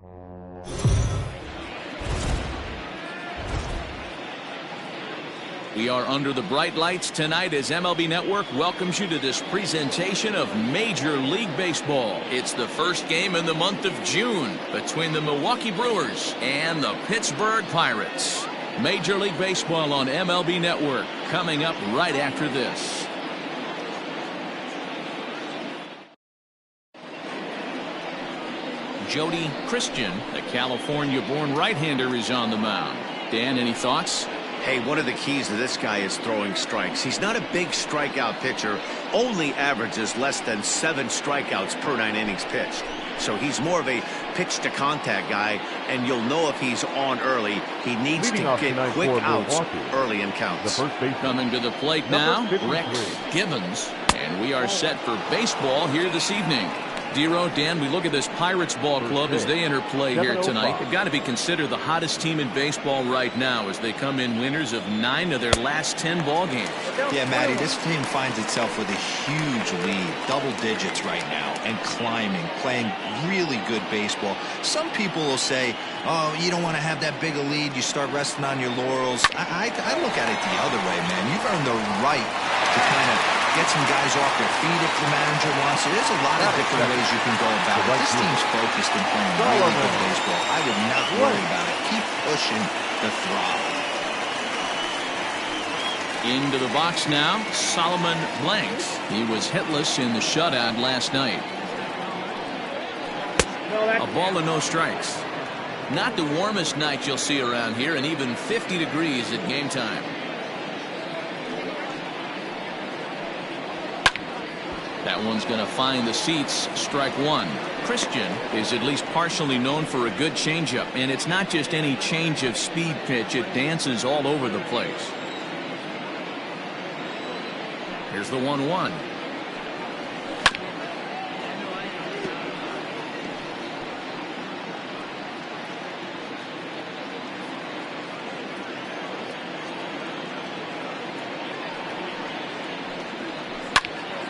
We are under the bright lights tonight as MLB Network welcomes you to this presentation of Major League Baseball. It's the first game in the month of June between the Milwaukee Brewers and the Pittsburgh Pirates. Major League Baseball on MLB Network coming up right after this. Jody Christian, the California-born right-hander, is on the mound. Dan, any thoughts? Hey, one of the keys to this guy is throwing strikes. He's not a big strikeout pitcher, only averages less than 7 strikeouts per 9 innings pitched. So he's more of a pitch-to-contact guy, and you'll know if he's on early. He needs to get quick outs early in counts. Coming to the plate now, Rex Gibbons, and we are set for baseball here this evening. Dero, Dan, we look at this Pirates ball club as they enter play here tonight. They've got to be considered the hottest team in baseball right now as they come in winners of 9 of their last 10 ball games. Yeah, Matty, this team finds itself with a huge lead, double digits right now, and climbing, playing really good baseball. Some people will say, oh, you don't want to have that big a lead, you start resting on your laurels. I look at it the other way, man. You've earned the right to kind of get some guys off their feet if the manager wants to. There's a lot of different ways you can go about it. This team's focused and playing really good baseball. I would not worry about it. Keep pushing the throttle. Into the box now, Solomon Blanks. He was hitless in the shutout last night. A ball and no strikes. Not the warmest night you'll see around here, and even 50 degrees at game time. That one's going to find the seats. Strike one. Christian is at least partially known for a good changeup, and it's not just any change of speed pitch. It dances all over the place. Here's the 1-1.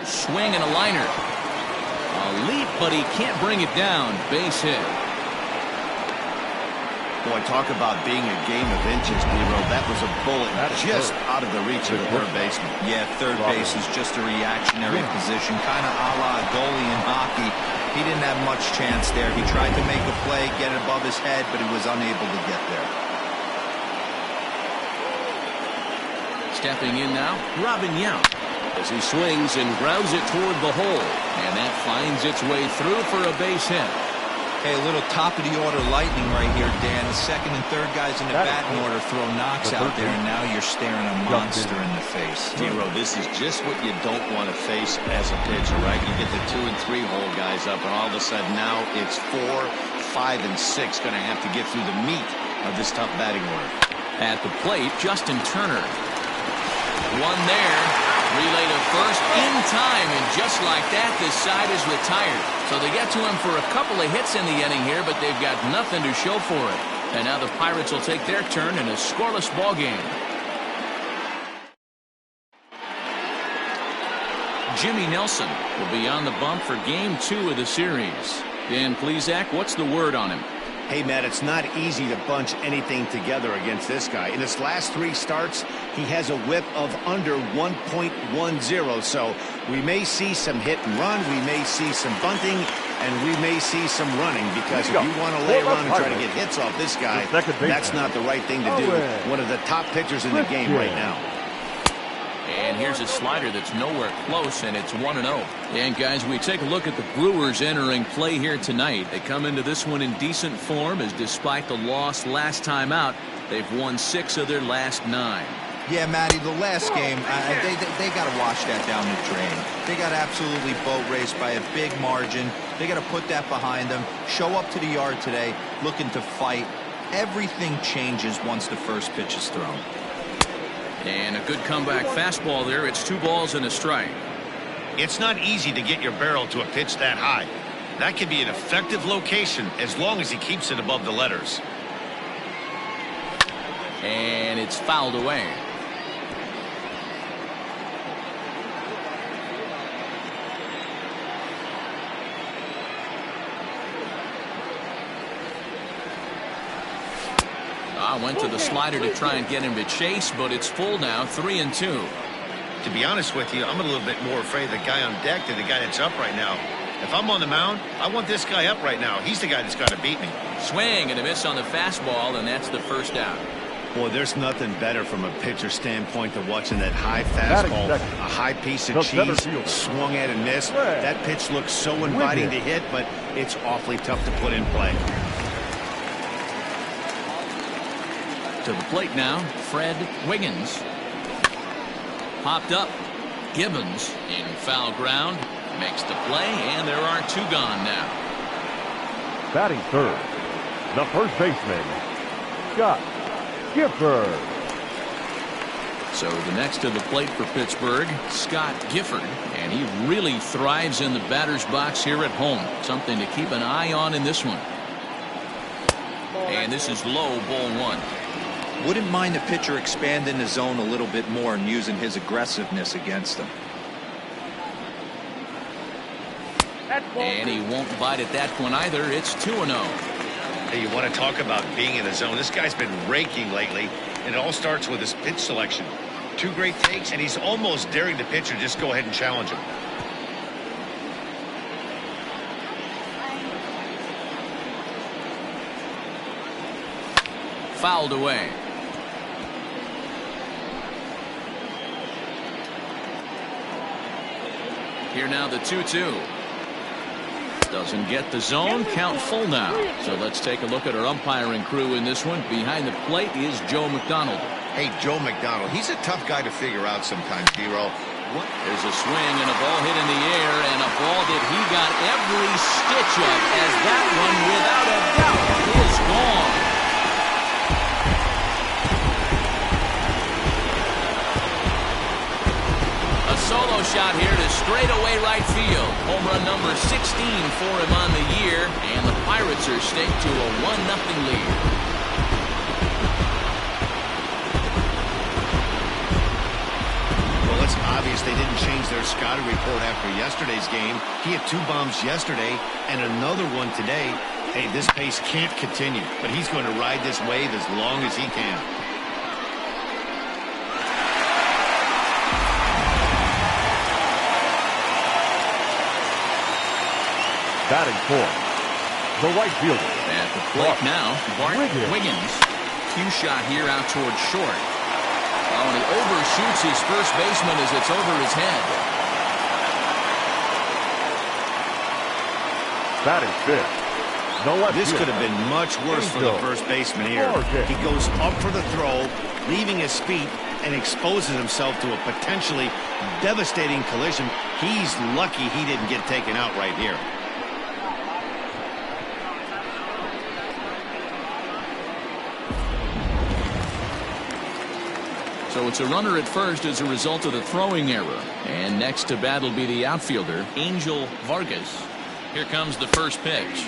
Swing and a liner. A leap, but he can't bring it down. Base hit. Boy, talk about being a game of inches, Dero. That was a bullet just out of the reach of the third baseman. Yeah, third base is just a reactionary position, kind of a la goalie in hockey. He didn't have much chance there. He tried to make a play, get it above his head, but he was unable to get there. Stepping in now, Robin Yount, as he swings and grounds it toward the hole, and that finds its way through for a base hit. Hey, a little top-of-the-order lightning right here, Dan. The second and third guys in the batting order throw knocks out there, and now you're staring a monster in the face. Dero, this is just what you don't want to face as a pitcher, right? You get the 2 and 3 hole guys up, and all of a sudden now it's 4, 5, and 6 going to have to get through the meat of this tough batting order. At the plate, Justin Turner. One there. Relay to first in time, and just like that, this side is retired. So they get to him for a couple of hits in the inning here, but they've got nothing to show for it. And now the Pirates will take their turn in a scoreless ball game. Jimmy Nelson will be on the bump for game 2 of the series. Dan Plesac, what's the word on him? Hey, Matt, it's not easy to bunch anything together against this guy. In his last 3 starts, he has a whip of under 1.10. So we may see some hit and run, we may see some bunting, and we may see some running, because if you want to lay around and try to get hits off this guy, that's not the right thing to do. One of the top pitchers in the game right now. And here's a slider that's nowhere close, and it's 1-0. And guys, we take a look at the Brewers entering play here tonight. They come into this one in decent form, as despite the loss last time out, they've won 6 of their last 9. Yeah, Matty, the last game, they got to wash that down the drain. They got absolutely boat raced by a big margin. They got to put that behind them. Show up to the yard today looking to fight. Everything changes once the first pitch is thrown. And a good comeback fastball there. It's 2 balls and a strike. It's not easy to get your barrel to a pitch that high. That can be an effective location as long as he keeps it above the letters. And it's fouled away. Went to the slider to try and get him to chase, but it's full now, 3-2. To be honest with you, I'm a little bit more afraid of the guy on deck than the guy that's up right now. If I'm on the mound, I want this guy up right now. He's the guy that's got to beat me. Swing and a miss on the fastball, and that's the first out. Boy, there's nothing better from a pitcher standpoint than watching that high fastball, a high piece of cheese, swung at and missed. That pitch looks so inviting to hit, but it's awfully tough to put in play. To the plate now, Fred Wiggins. Popped up. Gibbons in foul ground. Makes the play, and there are 2 gone now. Batting third, the first baseman, Scott Gifford. So the next to the plate for Pittsburgh, Scott Gifford, and he really thrives in the batter's box here at home. Something to keep an eye on in this one. And this is low, ball 1. Wouldn't mind the pitcher expanding the zone a little bit more and using his aggressiveness against them. And he won't bite at that one either. It's 2-0. Hey, you want to talk about being in the zone? This guy's been raking lately, and it all starts with his pitch selection. 2 great takes, and he's almost daring the pitcher to just go ahead and challenge him. Fouled away. Here now the 2-2. Doesn't get the zone. Count full now. So let's take a look at our umpiring crew in this one. Behind the plate is Joe McDonald. Hey, Joe McDonald, he's a tough guy to figure out sometimes, Hero. There's a swing and a ball hit in the air, and a ball that he got every stitch of, as that one, without a doubt, is gone. A solo shot here to straightaway right field. Home run number 16 for him on the year, and the Pirates are staked to a 1-0 lead. It's obvious they didn't change their scouting report after yesterday's game. He had 2 bombs yesterday and another one today. Hey, this pace can't continue, but he's going to ride this wave as long as he can. Batting fourth, the right fielder. At the plate now, Bart Wiggins. Cue shot here out towards short. Oh, and he overshoots his first baseman as it's over his head. Batting fifth, the left This fielder. could have been much worse for the first baseman here. He goes up for the throw, leaving his feet, and exposes himself to a potentially devastating collision. He's lucky he didn't get taken out right here. So it's a runner at first as a result of the throwing error. And next to bat will be the outfielder, Angel Vargas. Here comes the first pitch.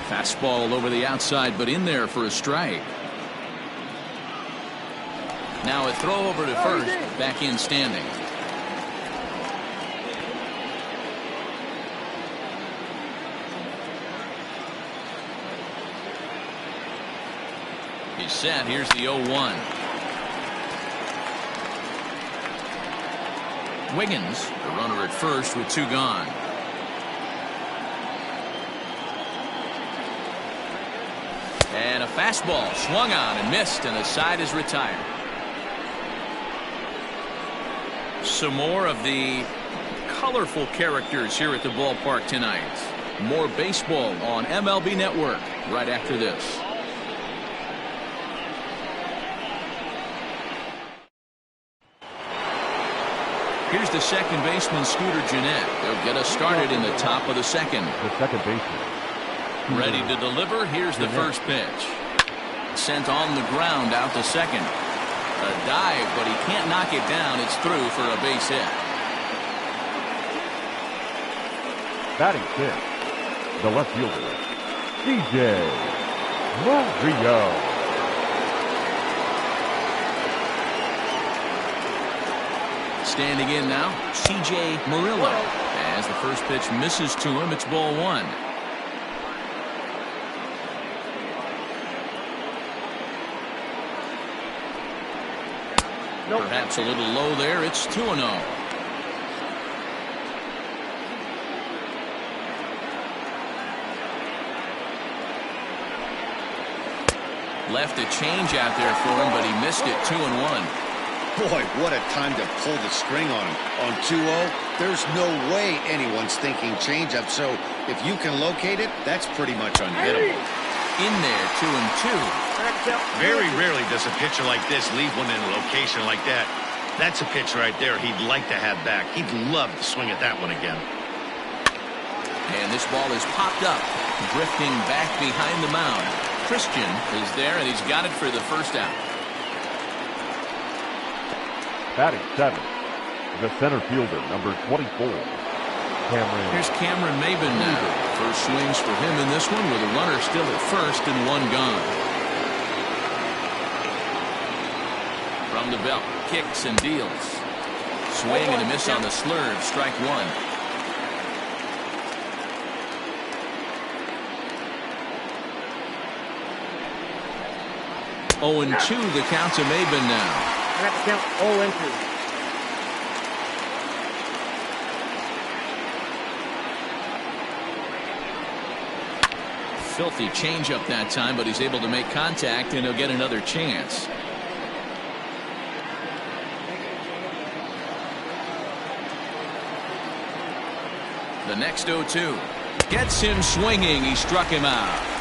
Fastball over the outside, but in there for a strike. Now a throw over to first, back in standing. He's set. Here's the 0-1. Wiggins, the runner at first with 2 gone. And a fastball swung on and missed, and the side is retired. Some more of the colorful characters here at the ballpark tonight. More baseball on MLB Network right after this. Here's the second baseman, Scooter Gennett. They'll get us started in the top of the second. The second baseman. Ready to deliver. Here's the first pitch. Sent on the ground out to second. A dive, but he can't knock it down. It's through for a base hit. Batting fifth, the left fielder, DJ Murillo. Standing in now, C.J. Murillo. As the first pitch misses to him, it's ball 1. Perhaps a little low there. It's 2-0. Left a change out there for him, but he missed it. 2-1. Boy, what a time to pull the string on him. On 2-0, there's no way anyone's thinking changeup. So if you can locate it, that's pretty much unhittable. In there, 2-2. Very rarely does a pitcher like this leave one in a location like that. That's a pitch right there he'd like to have back. He'd love to swing at that one again. And this ball is popped up, drifting back behind the mound. Christian is there, and he's got it for the first out. Batting 7, the center fielder, number 24, Cameron. Here's Cameron Maben now. First swings for him in this one with a runner still at first and one gone. From the belt, kicks and deals. Swing and a miss on the slurve. Strike one. Oh, and 2 the count to Maben now. That's count 0-2. Filthy changeup that time, but he's able to make contact, and he'll get another chance. The next 0-2 gets him swinging. He struck him out.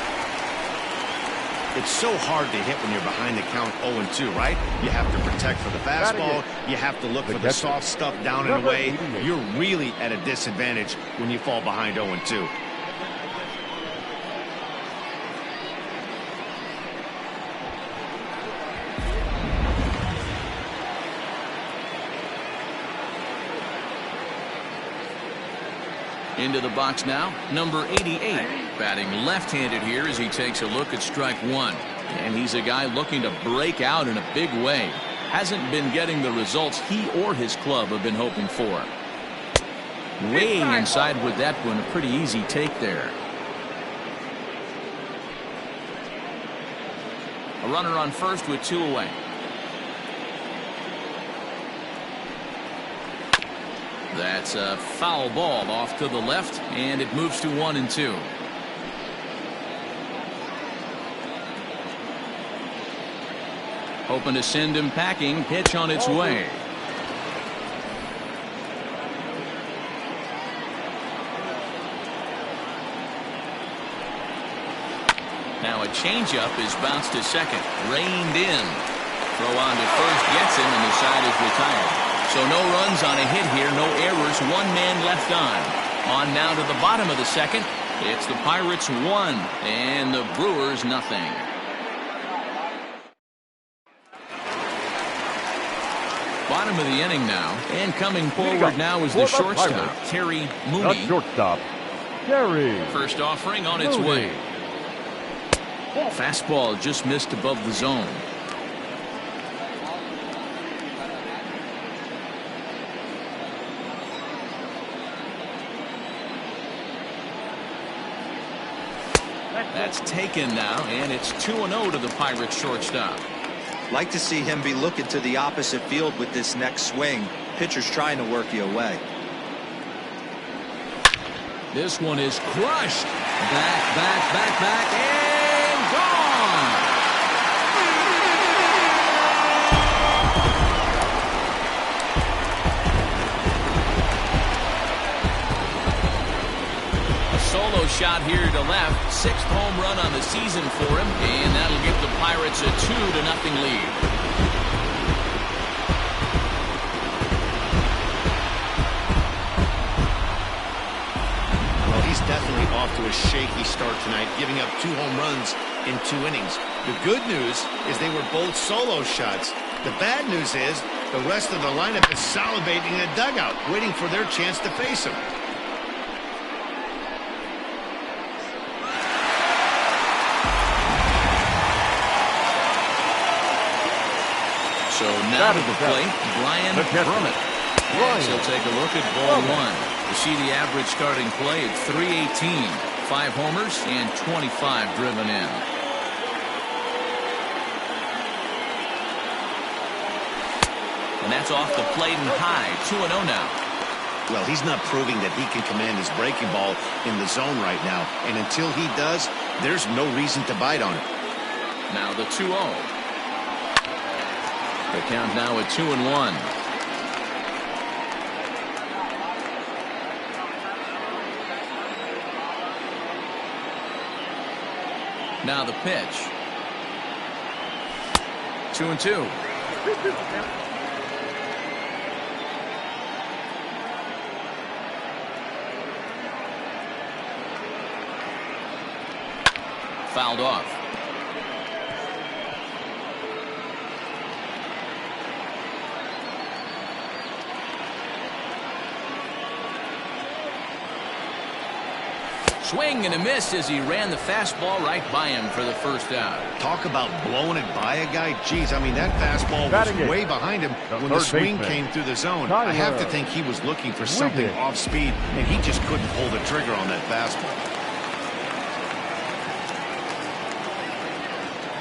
It's so hard to hit when you're behind the count 0-2, right? You have to protect for the fastball. You have to look for the soft stuff down and away. You're really at a disadvantage when you fall behind 0-2. Into the box now, number 88, batting left-handed here as he takes a look at strike one. And he's a guy looking to break out in a big way. Hasn't been getting the results he or his club have been hoping for. Way inside with that one, a pretty easy take there. A runner on first with 2 away. That's a foul ball off to the left, and it moves to 1-2. Hoping to send him packing. Pitch on its way. Now a changeup is bounced to second. Reined in. Throw on to first gets him, and the side is retired. So no runs on a hit here, no errors, 1 man left on. On now to the bottom of the second. It's the Pirates 1 and the Brewers nothing. Bottom of the inning now, and coming forward now is the shortstop, Terry Mooney. The shortstop, Terry. First offering on its way. Fastball just missed above the zone. That's taken now, and it's 2-0 to the Pirates shortstop. Like to see him be looking to the opposite field with this next swing. Pitcher's trying to work you away. This one is crushed. Back, and gone. A solo shot here to left. 6th home run on the season for him, and that'll give the Pirates a 2-0 lead. Definitely off to a shaky start tonight, giving up 2 home runs in 2 innings. The good news is they were both solo shots. The bad news is the rest of the lineup is salivating in the dugout, waiting for their chance to face him. So now to the plate, Brian Brummett. He'll take a look at ball 1. You see the average starting play at 318. 5 homers and 25 driven in. that's off the plate and high. 2-0 now. Well, he's not proving that he can command his breaking ball in the zone right now. And until he does, there's no reason to bite on it. Now the 2-0. The count now at 2-1. Now the pitch. 2-2. Fouled off. Swing and a miss as he ran the fastball right by him for the first out. Talk about blowing it by a guy. Geez, I mean, that fastball was way behind him when the swing came through the zone. I have to think he was looking for something off speed, and he just couldn't pull the trigger on that fastball.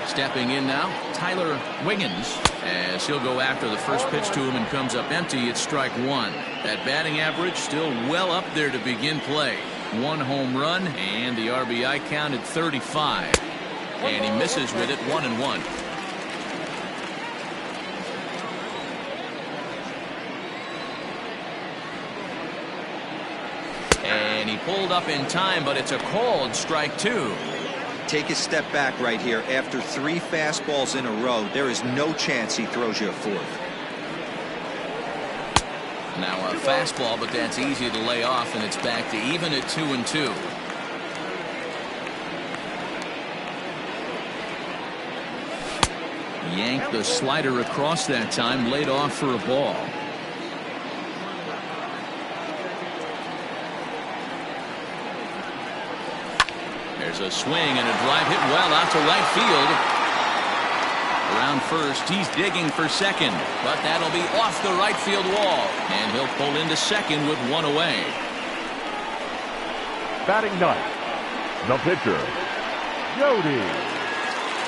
Stepping in now, Tyler Wiggins, as he'll go after the first pitch to him and comes up empty. It's strike one. That batting average still well up there to begin play. 1 home run and the RBI count at 35. And he misses with it. 1-1. And he pulled up in time, but it's a called strike two. Take a step back right here. After 3 fastballs in a row, there is no chance he throws you a fourth. Now a fastball, but that's easy to lay off, and it's back to even at 2-2. Yanked the slider across that time, laid off for a ball. There's a swing and a drive hit well out to right field. Around first, he's digging for second, but that'll be off the right field wall, and he'll pull into second with 1 away. Batting ninth, the pitcher, Jody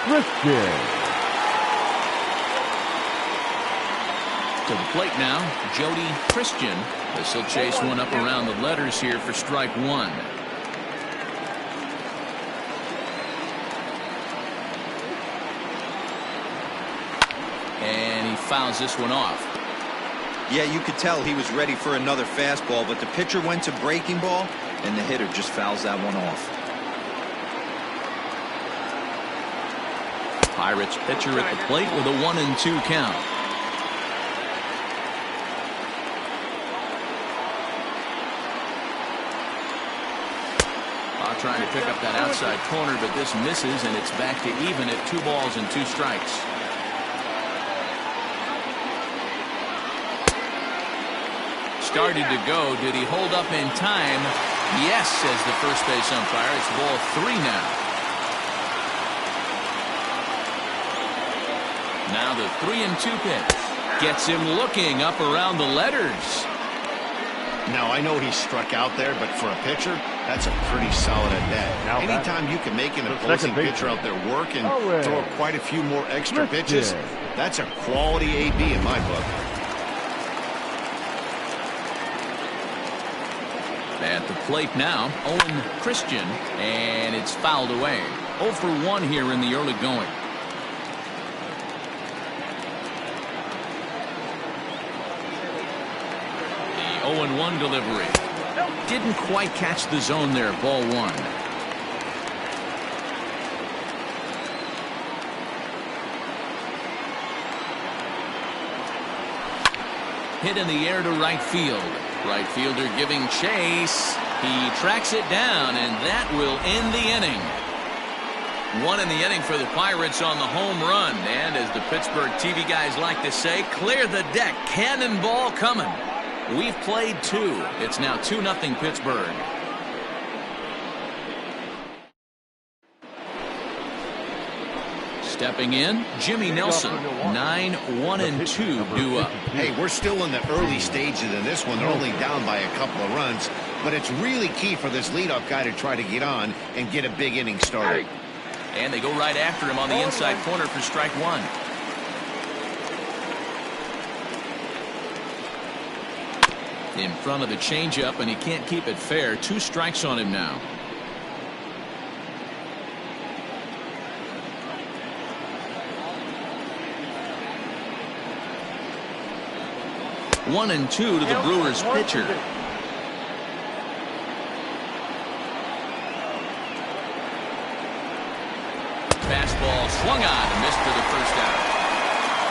Christian. To the plate now, Jody Christian. This will chase one up around the letters here for strike one. And he fouls this one off. Yeah, you could tell he was ready for another fastball, but the pitcher went to breaking ball, and the hitter just fouls that one off. Pirates pitcher at the plate with a 1-2 count. Trying to pick up that outside corner, but this misses, and it's back to even at 2 balls and 2 strikes. Started to go. Did he hold up in time? Yes, says the first base umpire. It's ball 3 now. Now the 3-2 pitch gets him looking up around the letters. Now, I know he struck out there, but for a pitcher, that's a pretty solid at bat. Anytime you can make an opposing pitcher out there work and throw quite a few more extra pitches, that's a quality AB in my book. At the plate now, Owen Christian, and it's fouled away. 0 for 1 here in the early going. The 0-1 delivery. Didn't quite catch the zone there. Ball 1. Hit in the air to right field. Right fielder giving chase. He tracks it down, and that will end the inning. 1 in the inning for the Pirates on the home run. And as the Pittsburgh TV guys like to say, clear the deck. Cannonball coming. We've played 2. It's now 2-0 Pittsburgh. Stepping in, Jimmy Nelson. 9-1-2 due up. Hey, we're still in the early stages of this one. They're only down by a couple of runs, but it's really key for this leadoff guy to try to get on and get a big inning started. And they go right after him on the inside corner for strike 1. In front of the changeup, and he can't keep it fair. 2 strikes on him now. One and 2 to the Brewers pitcher. Fastball swung on and missed for the first out.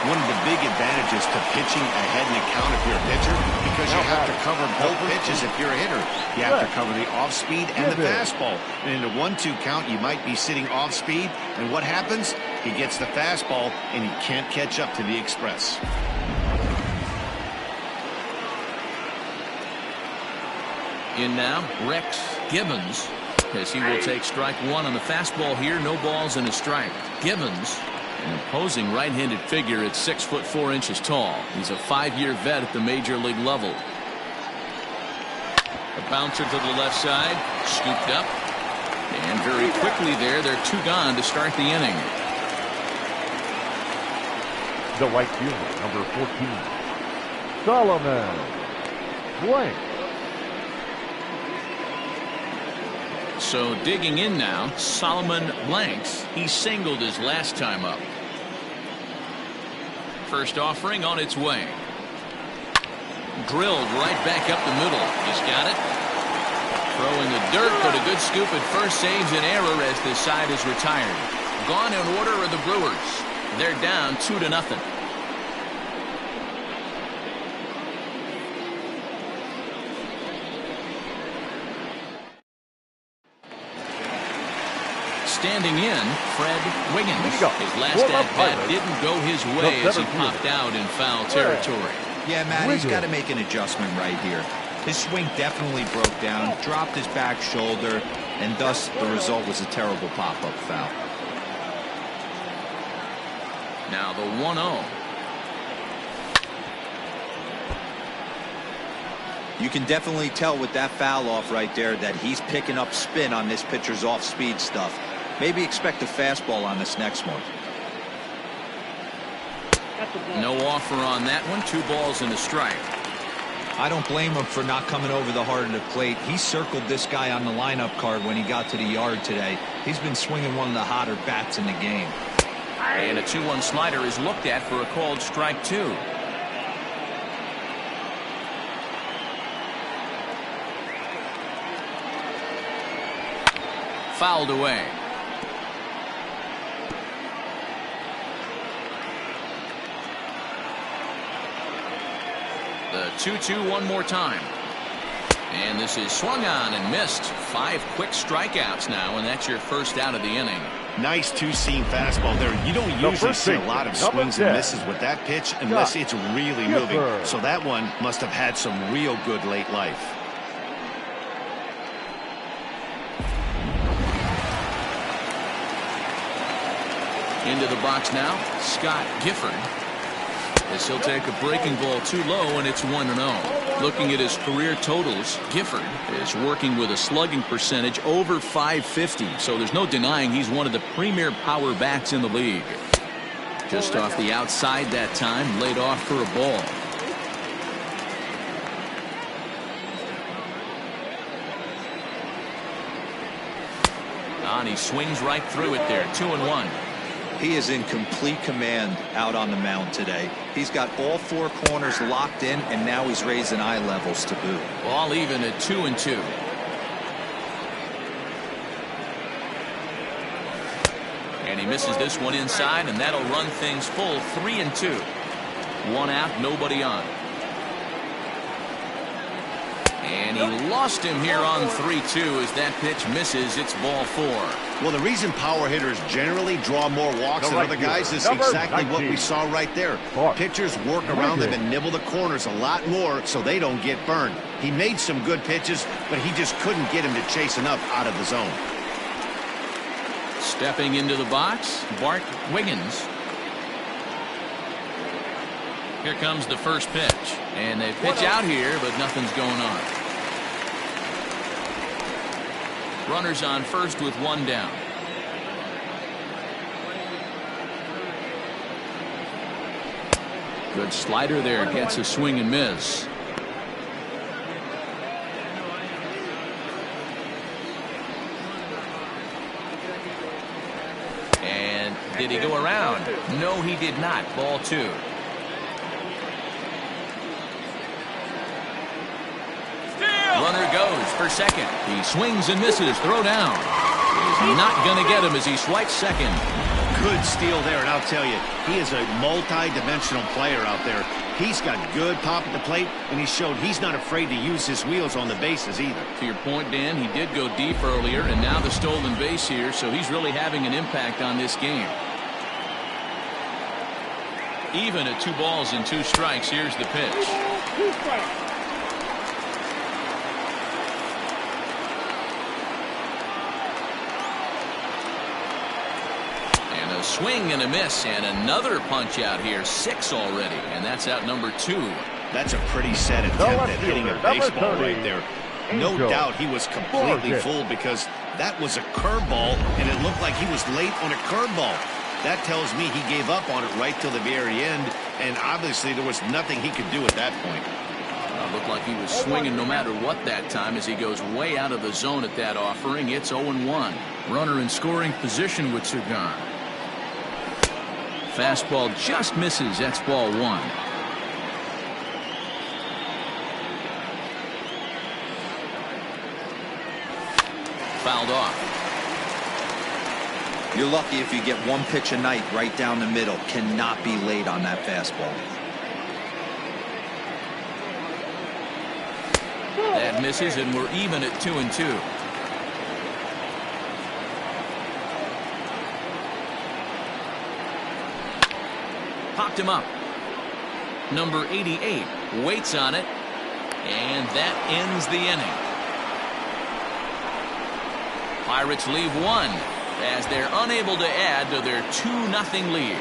One of the big advantages to pitching ahead in the count if you're a pitcher, because you have to cover both pitches if you're a hitter. You have to cover the off-speed and the fastball. And in a 1-2 count, you might be sitting off-speed, and what happens? He gets the fastball, and he can't catch up to the express. In now, Rex Gibbons, as he will take strike 1 on the fastball here. No balls and a strike. Gibbons, an imposing right-handed figure at 6'4" tall. He's a 5-year vet at the major league level. A bouncer to the left side, scooped up, and very quickly they're 2 gone to start the inning. The right fielder, number 14, Solomon Blank. So digging in now, Solomon Blanks. He singled his last time up. First offering on its way. Drilled right back up the middle. He's got it. Throwing the dirt, but a good scoop at first saves an error as this side is retired. Gone in order are the Brewers. They're down 2-0. Standing in, Fred Wiggins. His last at-bat didn't go his way as he popped out in foul territory. Yeah, Matt, he's got to make an adjustment right here. His swing definitely broke down, dropped his back shoulder, and thus the result was a terrible pop-up foul. Now the 1-0. You can definitely tell with that foul off right there that he's picking up spin on this pitcher's off-speed stuff. Maybe expect a fastball on this next one. No offer on that one. 2 balls and a strike. I don't blame him for not coming over the heart of the plate. He circled this guy on the lineup card when he got to the yard today. He's been swinging one of the hotter bats in the game. And a 2-1 slider is looked at for a called strike 2. Fouled away. The 2-2 one more time. And this is swung on and missed. 5 quick strikeouts now, and that's your first out of the inning. Nice 2-seam fastball there. You don't usually see a lot of swings and misses with that pitch unless it's really moving. So that one must have had some real good late life. Into the box now, Scott Gifford. As he'll take a breaking ball too low, and it's 1-0. Looking at his career totals, Gifford is working with a slugging percentage over .550, so there's no denying he's one of the premier power bats in the league. Just off the outside that time, laid off for a ball. And he swings right through it there, 2-1. He is in complete command out on the mound today. He's got all 4 corners locked in, and now he's raising eye levels to boot. All even at 2-2. And he misses this one inside, and that'll run things full 3-2. 1 out, nobody on. And he lost him here on 3-2 as that pitch misses. It's ball 4. Well, the reason power hitters generally draw more walks than other guys is exactly what we saw right there. Pitchers work around them and nibble the corners a lot more so they don't get burned. He made some good pitches, but he just couldn't get him to chase enough out of the zone. Stepping into the box, Bart Wiggins. Here comes the first pitch, and they pitch out here, but nothing's going on. Runners on first with 1 down. Good slider there, gets a swing and miss. No, he did not. Ball 2. Runner goes for second. He swings and misses. Throw down. He's not going to get him as he swipes second. Good steal there, and I'll tell you, he is a multi-dimensional player out there. He's got good pop at the plate, and he showed he's not afraid to use his wheels on the bases either. To your point, Dan, he did go deep earlier, and now the stolen base here, so he's really having an impact on this game. Even at 2 balls and 2 strikes, here's the pitch. Swing and a miss, and another punch out here. 6 already, and that's out number 2. That's a pretty set attempt at hitting a baseball right there. No doubt he was completely fooled because that was a curveball, and it looked like he was late on a curveball. That tells me he gave up on it right till the very end, and obviously there was nothing he could do at that point. Looked like he was swinging no matter what that time as he goes way out of the zone at that offering. It's 0-1. Runner in scoring position with 2 gone. Fastball just misses. That's ball 1. Fouled off. You're lucky if you get 1 pitch a night right down the middle. Cannot be late on that fastball. That misses, and we're even at 2-2. Popped him up. Number 88 waits on it, and that ends the inning. Pirates leave 1 as they're unable to add to their 2-0 lead.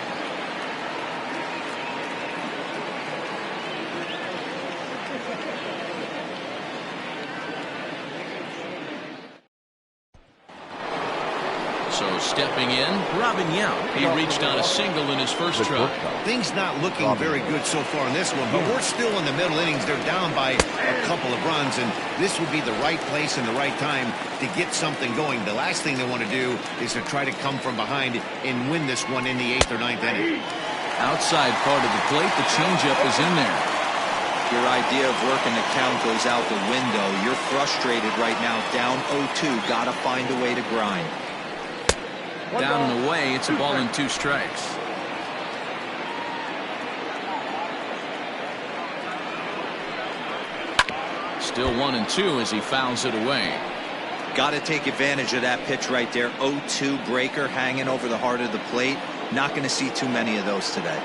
So stepping in, Robin Yount. He reached on a single in his first try. Things not looking very good so far in this one, but we're still in the middle innings. They're down by a couple of runs, and this would be the right place and the right time to get something going. The last thing they want to do is to try to come from behind and win this one in the 8th or 9th inning. Outside part of the plate, the changeup is in there. Your idea of working the count goes out the window. You're frustrated right now, down 0-2. Got to find a way to grind. Down and away, it's a ball and 2 strikes. Still 1-2 as he fouls it away. Got to take advantage of that pitch right there. 0-2 breaker hanging over the heart of the plate. Not going to see too many of those today.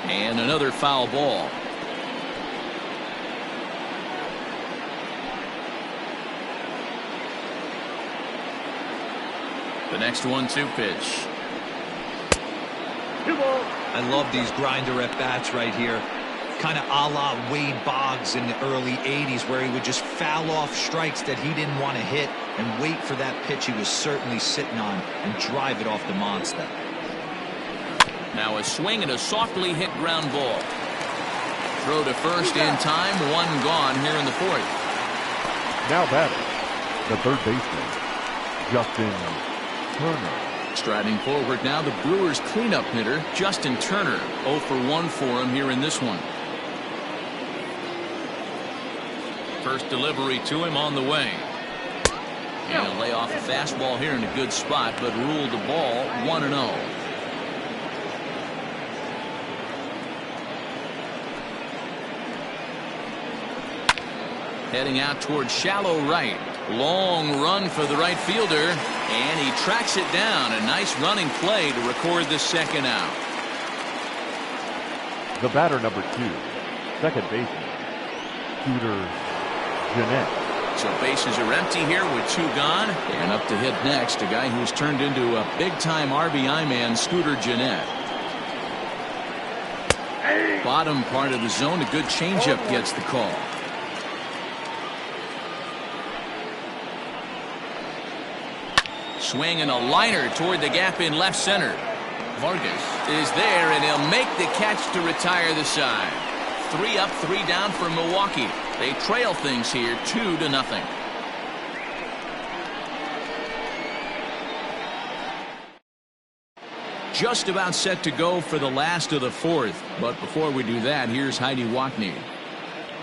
And another foul ball. The next 1-2 pitch. I love these grinder at bats right here. Kind of a la Wade Boggs in the early 80s, where he would just foul off strikes that he didn't want to hit and wait for that pitch he was certainly sitting on and drive it off the monster. Now a swing and a softly hit ground ball. Throw to first in time. 1 gone here in the 4th. Now batting, the third baseman, Justin Turner. Striding forward now, the Brewers cleanup hitter, Justin Turner. 0 for 1 for him here in this one. First delivery to him on the way. And he'll lay off a fastball here in a good spot, but ruled the ball 1-0. Heading out towards shallow right. Long run for the right fielder, and he tracks it down. A nice running play to record the second out. The batter, number 2, second baseman, Scooter Gennett. So bases are empty here with 2 gone. And up to hit next, a guy who's turned into a big-time RBI man, Scooter Gennett. Bottom part of the zone, a good changeup gets the call. Swing and a liner toward the gap in left center. Vargas is there, and he'll make the catch to retire the side. 3 up, 3 down for Milwaukee. They trail things here 2-0. just about set to go for the last of the fourth. But before we do that, here's Heidi Wackney.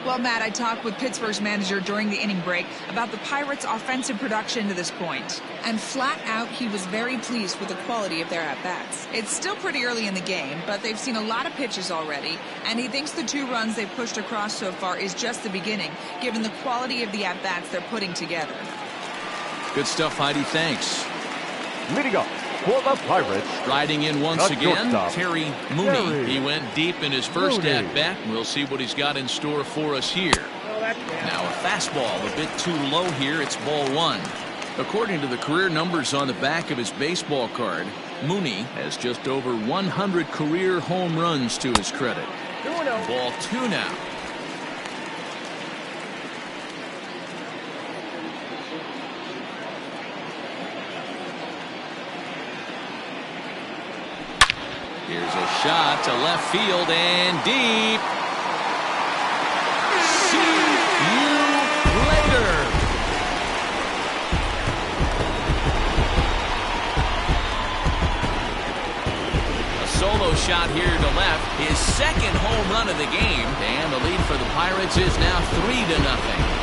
Well, Matt, I talked with Pittsburgh's manager during the inning break about the Pirates' offensive production to this point. And flat out, he was very pleased with the quality of their at-bats. It's still pretty early in the game, but they've seen a lot of pitches already, and he thinks the 2 runs they've pushed across so far is just the beginning, given the quality of the at-bats they're putting together. Good stuff, Heidi. Thanks. Leading up for the Pirates. Striding in once again, Terry Mooney. He went deep in his first at-bat. We'll see what he's got in store for us here. Now a fastball a bit too low here. It's ball 1. According to the career numbers on the back of his baseball card, Mooney has just over 100 career home runs to his credit. Ball 2 now. Here's a shot to left field and deep. See you later. A solo shot here to left. His second home run of the game. And the lead for the Pirates is now 3-0.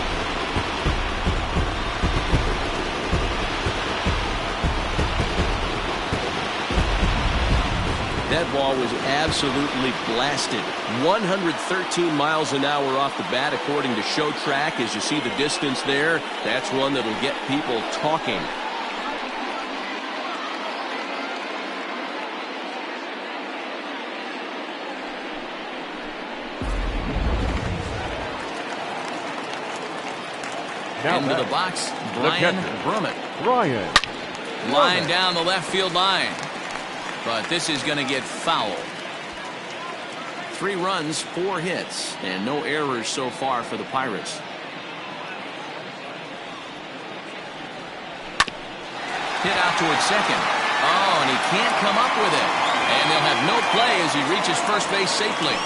That ball was absolutely blasted. 113 miles an hour off the bat, according to Show Track. As you see the distance there, that's one that'll get people talking. Now into the box, Brian Brummett. Line down the left field line. But this is going to get foul. 3 runs, 4 hits, and no errors so far for the Pirates. Hit out towards second. Oh, and he can't come up with it. And they'll have no play as he reaches first base safely.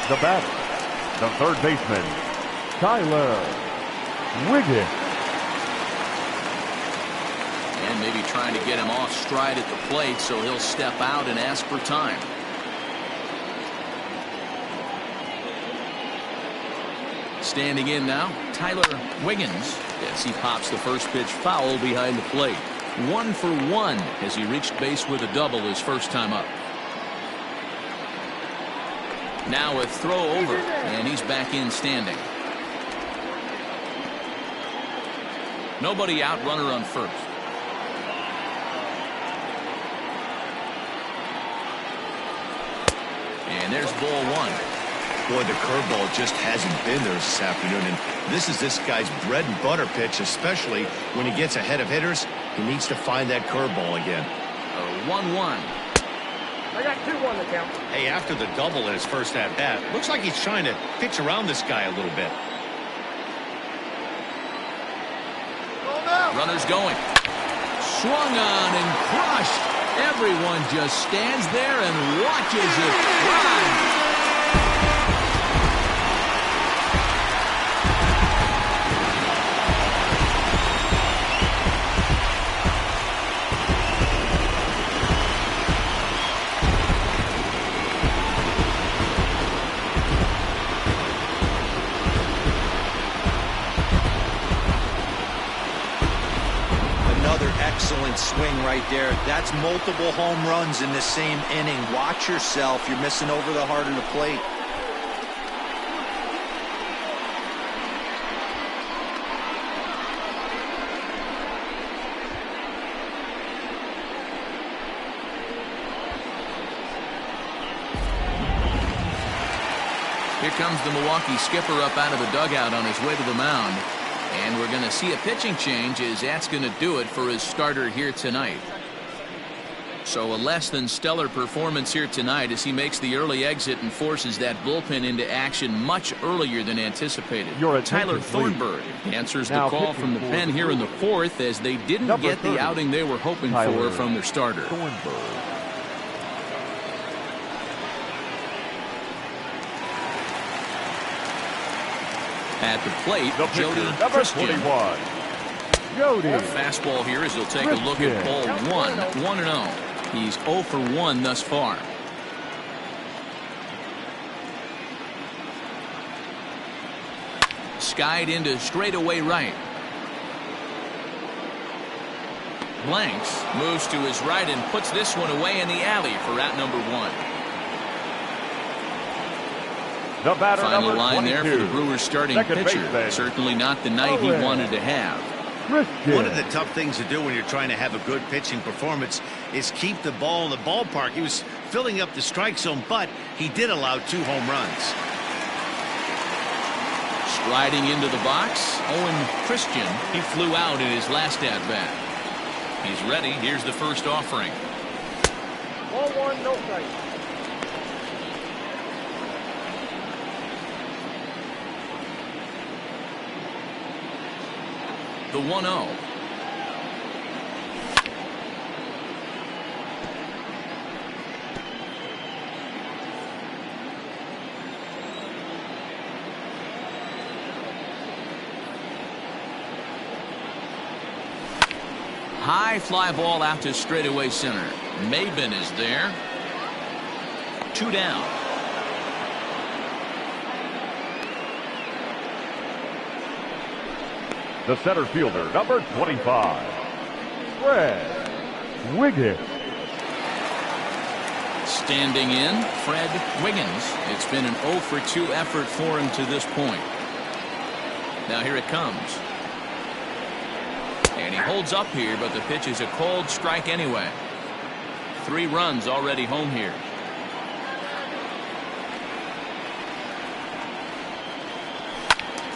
The batter, the third baseman, Tyler Wiggins. And maybe trying to get him off stride at the plate, so he'll step out and ask for time. Standing in now, Tyler Wiggins, as he pops the first pitch foul behind the plate. 1 for 1 as he reached base with a double his first time up. Now a throw over, and he's back in standing. Nobody out, runner on first. And there's ball 1. Boy, the curveball just hasn't been there this afternoon, and this is this guy's bread and butter pitch, especially when he gets ahead of hitters. He needs to find that curveball again. A 1-1. I got 2-1 to count. Hey, after the double in his first at-bat, looks like he's trying to pitch around this guy a little bit. Runners going. Swung on and crushed. Everyone just stands there and watches it run. Excellent swing right there. That's multiple home runs in the same inning. Watch yourself. You're missing over the heart of the plate. Here comes the Milwaukee skipper up out of the dugout on his way to the mound. And we're going to see a pitching change as that's going to do it for his starter here tonight. So a less than stellar performance here tonight as he makes the early exit and forces that bullpen into action much earlier than anticipated. Tyler Thornburg answers the call from the pen here in the fourth as they didn't get the outing they were hoping for from their starter. At the plate, Jody Christian. Jody. Fastball here as he'll take a look at ball 1. 1-0. He's 0 for 1 thus far. Skied into straightaway right. Blanks moves to his right and puts this one away in the alley for out number 1. The batter, Final number line 22. there for the Brewers starting pitcher. Certainly not the night he wanted to have. One of the tough things to do when you're trying to have a good pitching performance is keep the ball in the ballpark. He was filling up the strike zone, but he did allow 2 home runs. Striding into the box, Owen Christian. He flew out in his last at-bat. He's ready. Here's the first offering. Ball 1, no strike. The 1-0. High fly ball out to straightaway center. Maben is there. 2 down. The center fielder, number 25, Fred Wiggins. Standing in, Fred Wiggins. It's been an 0 for 2 effort for him to this point. Now here it comes. And he holds up here, but the pitch is a cold strike anyway. 3 runs already home here.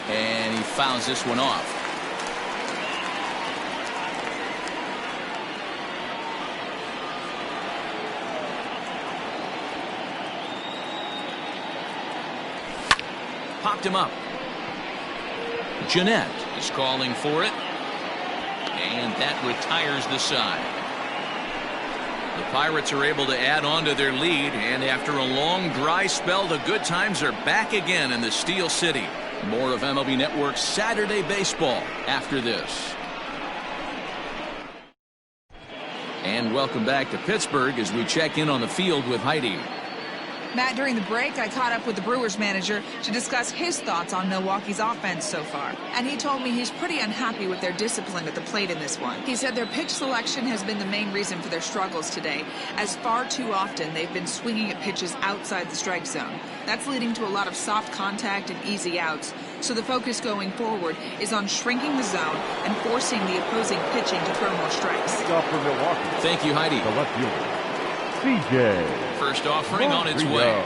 And he fouls this one off. Popped him up. Jeanette is calling for it. And that retires the side. The Pirates are able to add on to their lead, and after a long dry spell, the good times are back again in the Steel City. More of MLB Network's Saturday Baseball after this. And welcome back to Pittsburgh as we check in on the field with Heidi. Matt, during the break, I caught up with the Brewers manager to discuss his thoughts on Milwaukee's offense so far. And he told me he's pretty unhappy with their discipline at the plate in this one. He said their pitch selection has been the main reason for their struggles today, as far too often they've been swinging at pitches outside the strike zone. That's leading to a lot of soft contact and easy outs. So the focus going forward is on shrinking the zone and forcing the opposing pitching to throw more strikes. For Milwaukee. Thank you, Heidi. The left fielder, CJ. First offering on its way.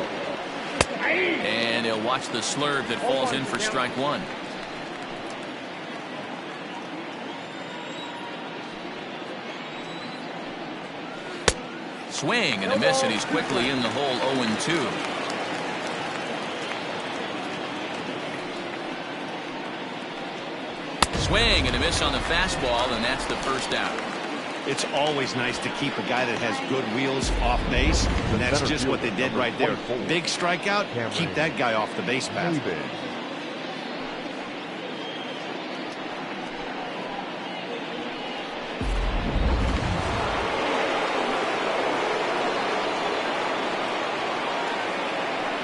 And he'll watch the slurve that falls in for strike 1. Swing and a miss, and he's quickly in the hole. 0-2. Swing and a miss on the fastball, and that's the first out. It's always nice to keep a guy that has good wheels off base, and that's just what they did right there. Big strikeout, keep that guy off the base path.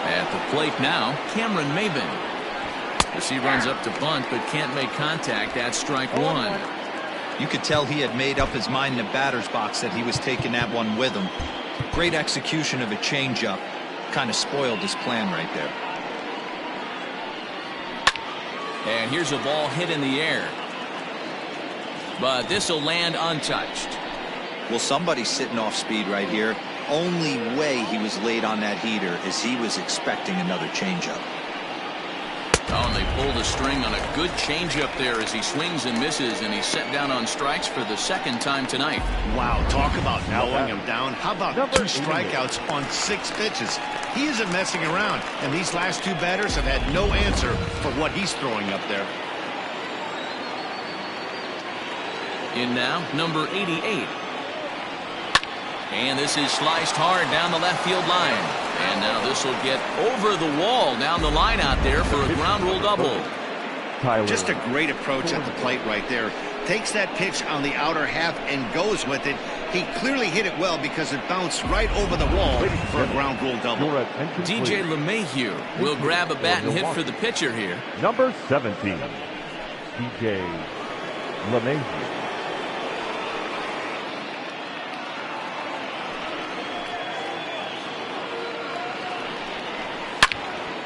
At the plate now, Cameron Maben. As he runs up to bunt but can't make contact. That's strike 1. You could tell he had made up his mind in the batter's box that he was taking that one with him. Great execution of a changeup. Kind of spoiled his plan right there. And here's a ball hit in the air. But this will land untouched. Well, somebody's sitting off speed right here. Only way he was late on that heater is he was expecting another changeup. Oh, and they pull the string on a good changeup there as he swings and misses, and he's set down on strikes for the second time tonight. Wow, talk about mowing him down. How about 2 strikeouts on 6 pitches? He isn't messing around, and these last 2 batters have had no answer for what he's throwing up there. In now, number 88. And this is sliced hard down the left field line. And now this will get over the wall down the line out there for a ground rule double. Just a great approach at the plate right there. Takes that pitch on the outer half and goes with it. He clearly hit it well because it bounced right over the wall for a ground rule double. DJ LeMahieu will grab a bat and hit for the pitcher here. Number 17, DJ LeMahieu.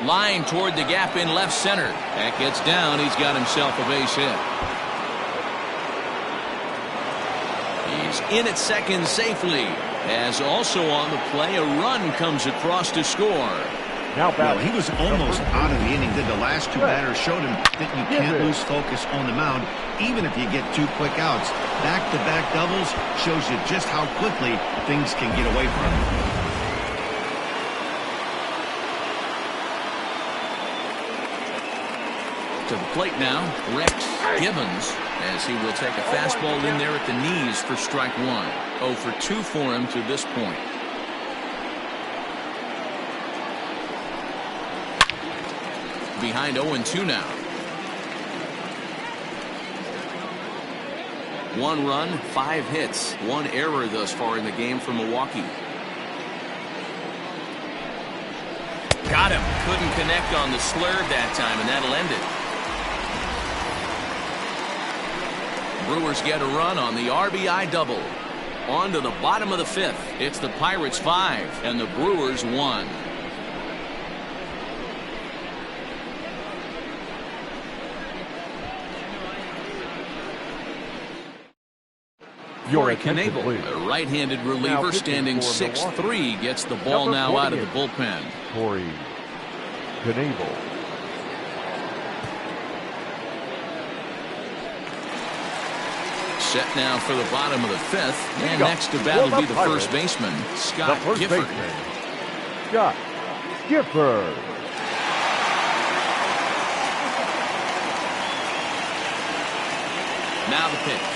Line toward the gap in left center. That gets down. He's got himself a base hit. He's in at second safely. As also on the play, a run comes across to score. Now well, he was almost out of the inning. Did the last two batters showed him that you can't lose focus on the mound, even if you get 2 quick outs. Back-to-back doubles shows you just how quickly things can get away from him. To the plate now, Rex Gibbons, as he will take a fastball in there at the knees for strike 1. 0 for 2 for him to this point. Behind 0-2 now. 1 run, 5 hits, 1 error thus far in the game for Milwaukee. Got him. Couldn't connect on the slurve that time, and that'll end it. Brewers get a run on the RBI double. On to the bottom of the 5th. It's the Pirates 5 and the Brewers 1. Your Knebel, a right-handed reliever standing 6'3", gets the ball now out of the bullpen. Corey Knebel. Set now for the bottom of the 5th, and next to bat will be the first baseman, Scott Gifford. Scott Gifford. Now the pitch.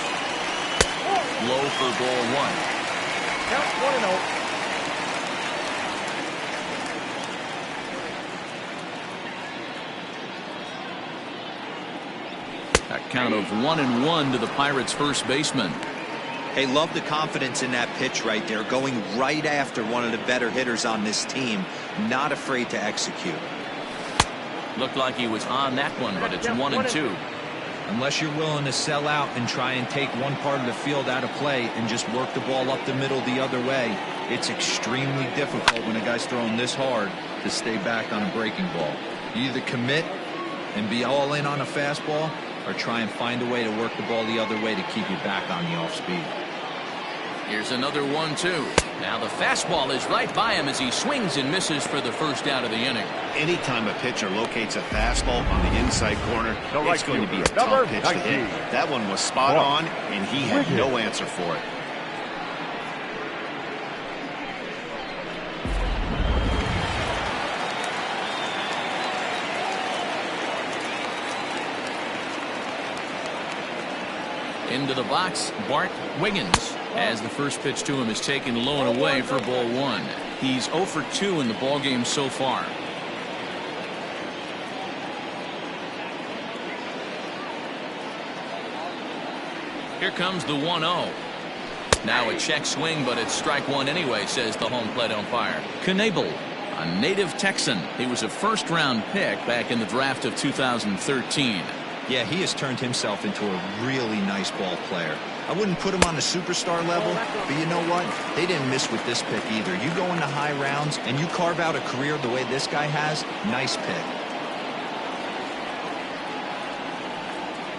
Low for ball 1. Count 1-0. A count of 1-1 to the Pirates' first baseman. Hey, love the confidence in that pitch right there, going right after one of the better hitters on this team, not afraid to execute. Looked like he was on that one, but it's 1-2. Unless you're willing to sell out and try and take one part of the field out of play and just work the ball up the middle the other way, it's extremely difficult when a guy's throwing this hard to stay back on a breaking ball. You either commit and be all in on a fastball, or try and find a way to work the ball the other way to keep you back on the off speed. Here's another 1-2. Now the fastball is right by him as he swings and misses for the first out of the inning. Anytime a pitcher locates a fastball on the inside corner, it's going to be a tough pitch to hit. That one was spot on, and he had no answer for it. Into the box, Bart Wiggins, as the first pitch to him is taken low and away for ball 1. He's 0 for 2 in the ballgame so far. Here comes the 1-0. Now a check swing, but it's strike 1 anyway, says the home plate umpire. Knebel, a native Texan. He was a first-round pick back in the draft of 2013. Yeah, he has turned himself into a really nice ball player. I wouldn't put him on the superstar level, but you know what? They didn't miss with this pick either. You go into high rounds and you carve out a career the way this guy has, nice pick.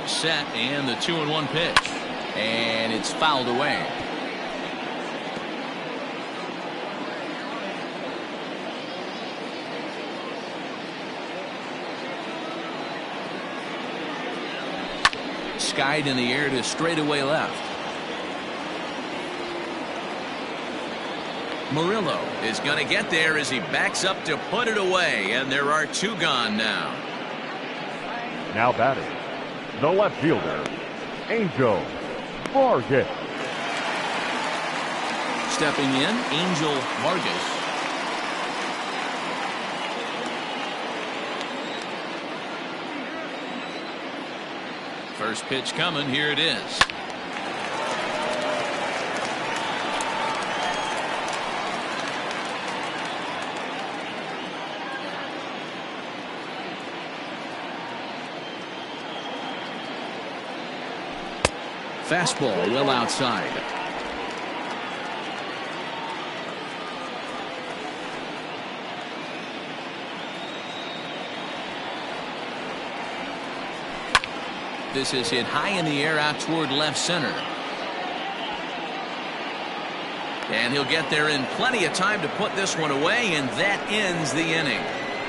Set and the 2-1 pitch. And it's fouled away. Skied in the air to straightaway left. Murillo is going to get there as he backs up to put it away, and there are 2 gone now. Now batting, the left fielder, Angel Vargas. Stepping in, Angel Vargas. First pitch coming. Here it is. Fastball well outside. This is hit high in the air out toward left center. And he'll get there in plenty of time to put this one away, and that ends the inning.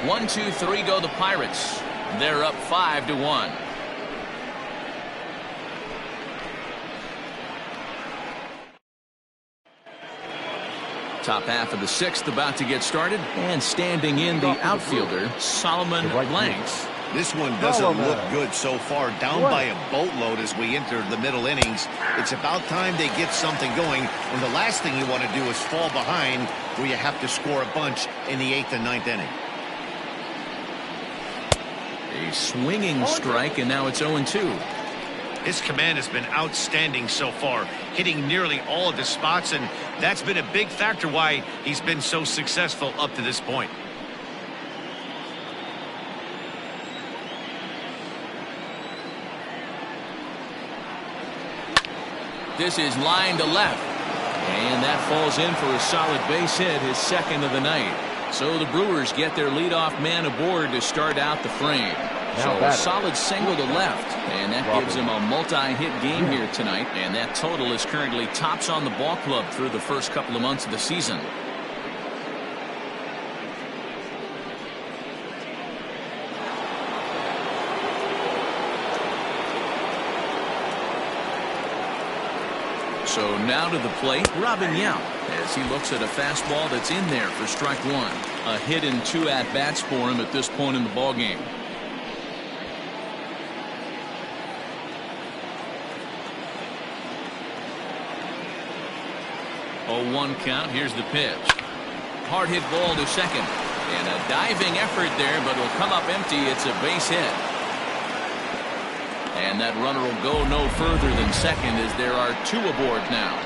1, 2, 3 go the Pirates. They're up 5-1. Top half of the sixth about to get started, and standing in the outfielder, Solomon Blanks. This one doesn't look good so far. Down by a boatload as we enter the middle innings. It's about time they get something going, and the last thing you want to do is fall behind where you have to score a bunch in the 8th and 9th inning. A swinging strike, and now it's 0-2. His command has been outstanding so far, hitting nearly all of the spots, and that's been a big factor why he's been so successful up to this point. This is line to left, and that falls in for a solid base hit, his second of the night. So the Brewers get their leadoff man aboard to start out the frame. So a solid single to left, and that gives him a multi-hit game here tonight, and that total is currently tops on the ball club through the first couple of months of the season. So now to the plate, Robin Yount, as he looks at a fastball that's in there for strike one. A hit and 2 at-bats for him at this point in the ballgame. 0-1 count. Here's the pitch. Hard hit ball to second. And a diving effort there, but it'll come up empty. It's a base hit. And that runner will go no further than second as there are 2 aboard now.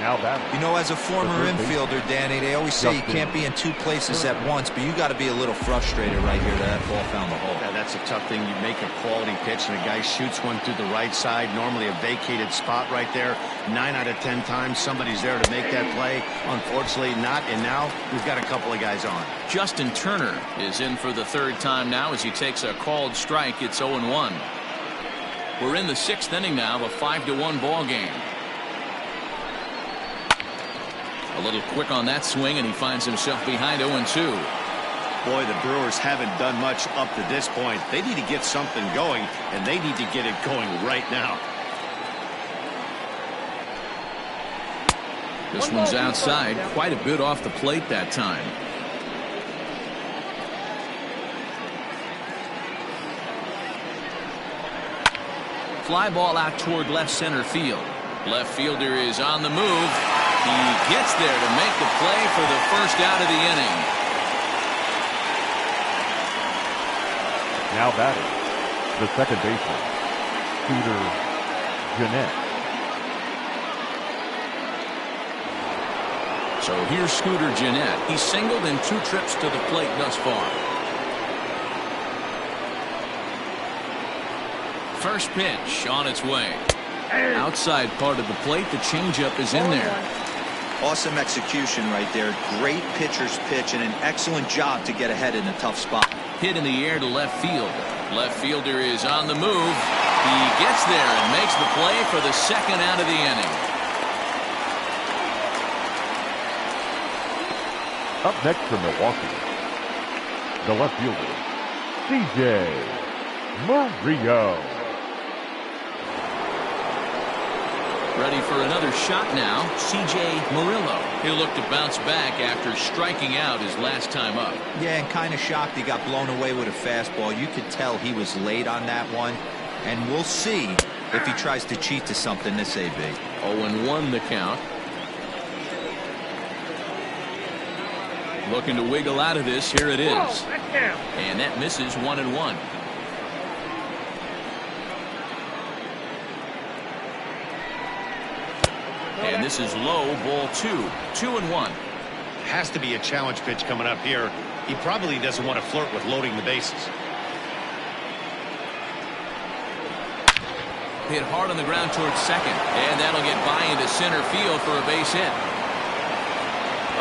You know, as a former infielder, Danny, they always say you can't be in 2 places at once, but you got to be a little frustrated right here that ball found the hole. Yeah, that's a tough thing. You make a quality pitch and a guy shoots one through the right side, normally a vacated spot right there. 9 out of 10 times somebody's there to make that play. Unfortunately not, and now we've got a couple of guys on. Justin Turner is in for the 3rd time now as he takes a called strike. It's 0-1. We're in the 6th inning now of a 5-1 ball game. A little quick on that swing, and he finds himself behind 0-2. Boy, the Brewers haven't done much up to this point. They need to get something going, and they need to get it going right now. This one's outside, quite a bit off the plate that time. Fly ball out toward left center field. Left fielder is on the move. He gets there to make the play for the first out of the inning. Now batting, the second baseman, Scooter Gennett. So here's Scooter Gennett. He's singled in 2 trips to the plate thus far. First pitch on its way. Outside part of the plate, the changeup is in there. Awesome execution right there. Great pitcher's pitch and an excellent job to get ahead in a tough spot. Hit in the air to left field. Left fielder is on the move. He gets there and makes the play for the second out of the inning. Up next for Milwaukee, the left fielder, C.J. Murillo. Ready for another shot now, C.J. Murillo. He'll look to bounce back after striking out his last time up. Yeah, and kind of shocked he got blown away with a fastball. You could tell he was late on that one. And we'll see if he tries to cheat to something this AB. 0-1 the count. Looking to wiggle out of this. Here it is. And that misses 1-1. And this is low, ball 2. 2-1. Has to be a challenge pitch coming up here. He probably doesn't want to flirt with loading the bases. hit hard on the ground towards second. And that'll get by into center field for a base hit.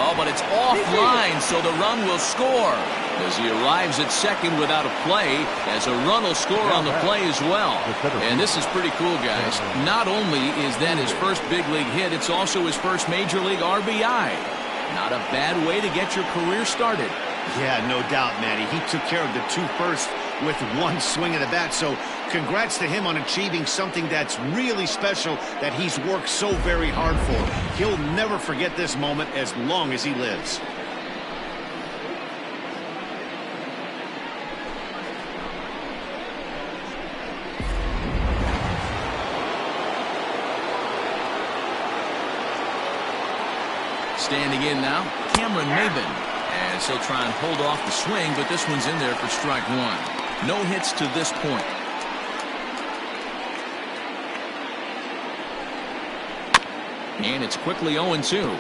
Oh, but it's offline, so the run will score as he arrives at second without a play, as a run will score on the play as well. And this is pretty cool, guys. Not only is that his first big league hit, it's also his first major league RBI. Not a bad way to get your career started. Yeah, no doubt, Matty. He took care of the two first with one swing of the bat. So congrats to him on achieving something that's really special that he's worked so very hard for. He'll never forget this moment as long as he lives. Standing in now, Cameron Maben. As he'll try and hold off the swing, but this one's in there for strike one. No hits to this point. And it's quickly 0-2.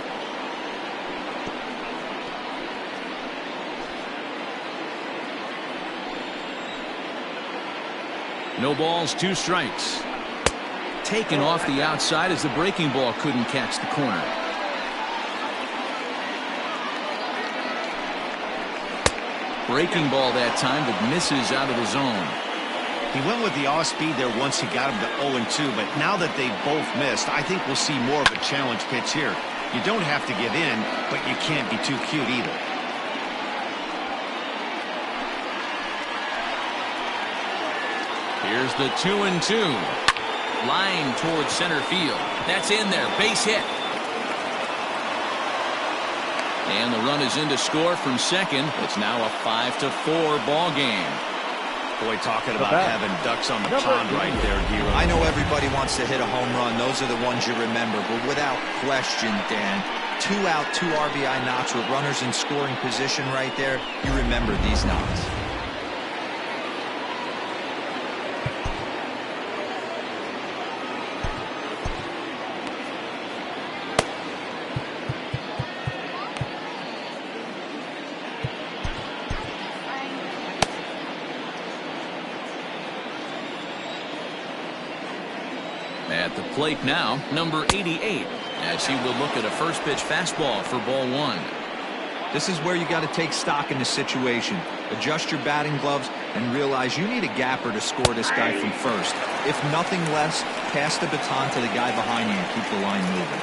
No balls, 2 strikes. Taken off the outside as the breaking ball couldn't catch the corner. Breaking ball that time, but misses out of the zone. He went with the off speed there once he got him to 0-2, but now that they both missed, I think we'll see more of a challenge pitch here. You don't have to give in, but you can't be too cute either. Here's the 2-2. Line towards center field. That's in there. Base hit. And the run is in to score from second. It's now a 5-4 ball game. Boy, talking about having ducks on the pond right there, Hero. I know everybody wants to hit a home run. Those are the ones you remember. But without question, Dan, 2 out, 2 RBI knocks with runners in scoring position right there. You remember these knocks. At the plate now, number 88, as he will look at a first pitch fastball for ball 1. This is where you got to take stock in the situation. Adjust your batting gloves and realize you need a gapper to score this guy from first. If nothing less, pass the baton to the guy behind you and keep the line moving.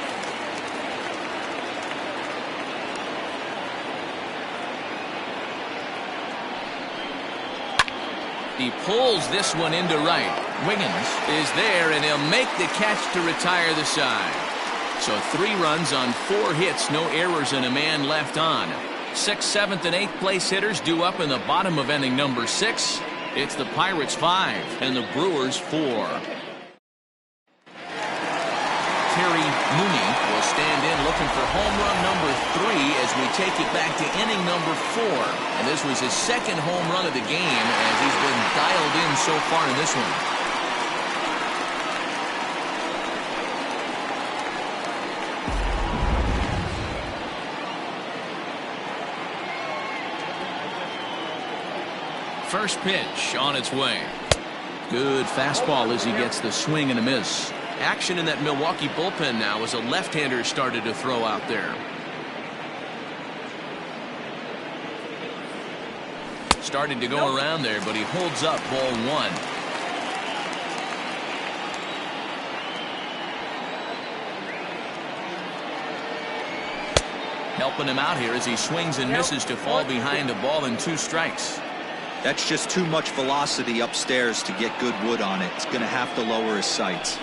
He pulls this one into right. Wiggins is there, and he'll make the catch to retire the side. So 3 runs on 4 hits, no errors, and a man left on. 6th, 7th, and 8th place hitters due up in the bottom of inning number 6. It's the Pirates 5 and the Brewers 4. Terry Mooney will stand in looking for home run number 3 as we take it back to inning number 4. And this was his 2nd home run of the game as he's been dialed in so far in this one. First pitch on its way. Good fastball as he gets the swing and a miss. Action in that Milwaukee bullpen now as a left-hander started to throw out there. Starting to go around there, but he holds up ball 1. Helping him out here as he swings and misses to fall behind a ball and 2 strikes. That's just too much velocity upstairs to get good wood on it. It's going to have to lower his sights.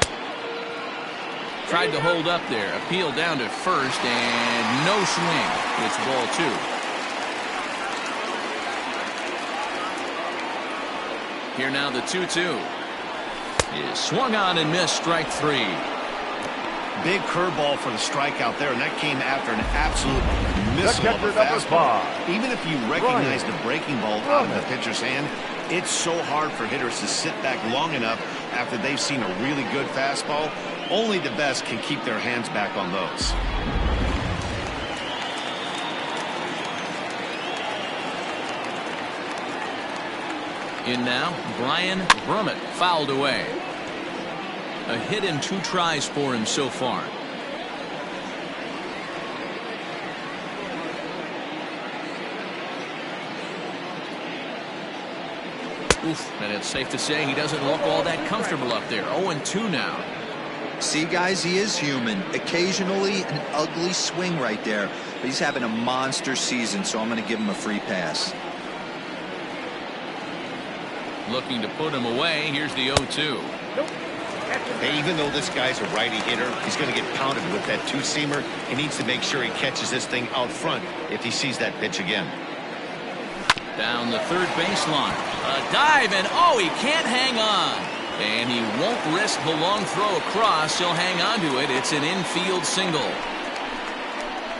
Tried to hold up there. Appeal down to first and no swing. It's ball 2. Here now the 2-2. Is swung on and missed, strike 3. Big curveball for the strikeout there, and that came after an absolute missile of a fastball. Even if you recognize the breaking ball out of the pitcher's hand, it's so hard for hitters to sit back long enough after they've seen a really good fastball. Only the best can keep their hands back on those. In now, Brian Brummett fouled away. A hit and 2 tries for him so far. Oof, and it's safe to say he doesn't look all that comfortable up there. 0-2 now. See, guys, he is human. Occasionally an ugly swing right there, but he's having a monster season, so I'm going to give him a free pass. Looking to put him away. Here's the 0-2. Hey, even though this guy's a righty hitter, he's going to get pounded with that two-seamer. He needs to make sure he catches this thing out front if he sees that pitch again. Down the third baseline. A dive, and oh, he can't hang on. And he won't risk the long throw across. He'll hang on to it. It's an infield single.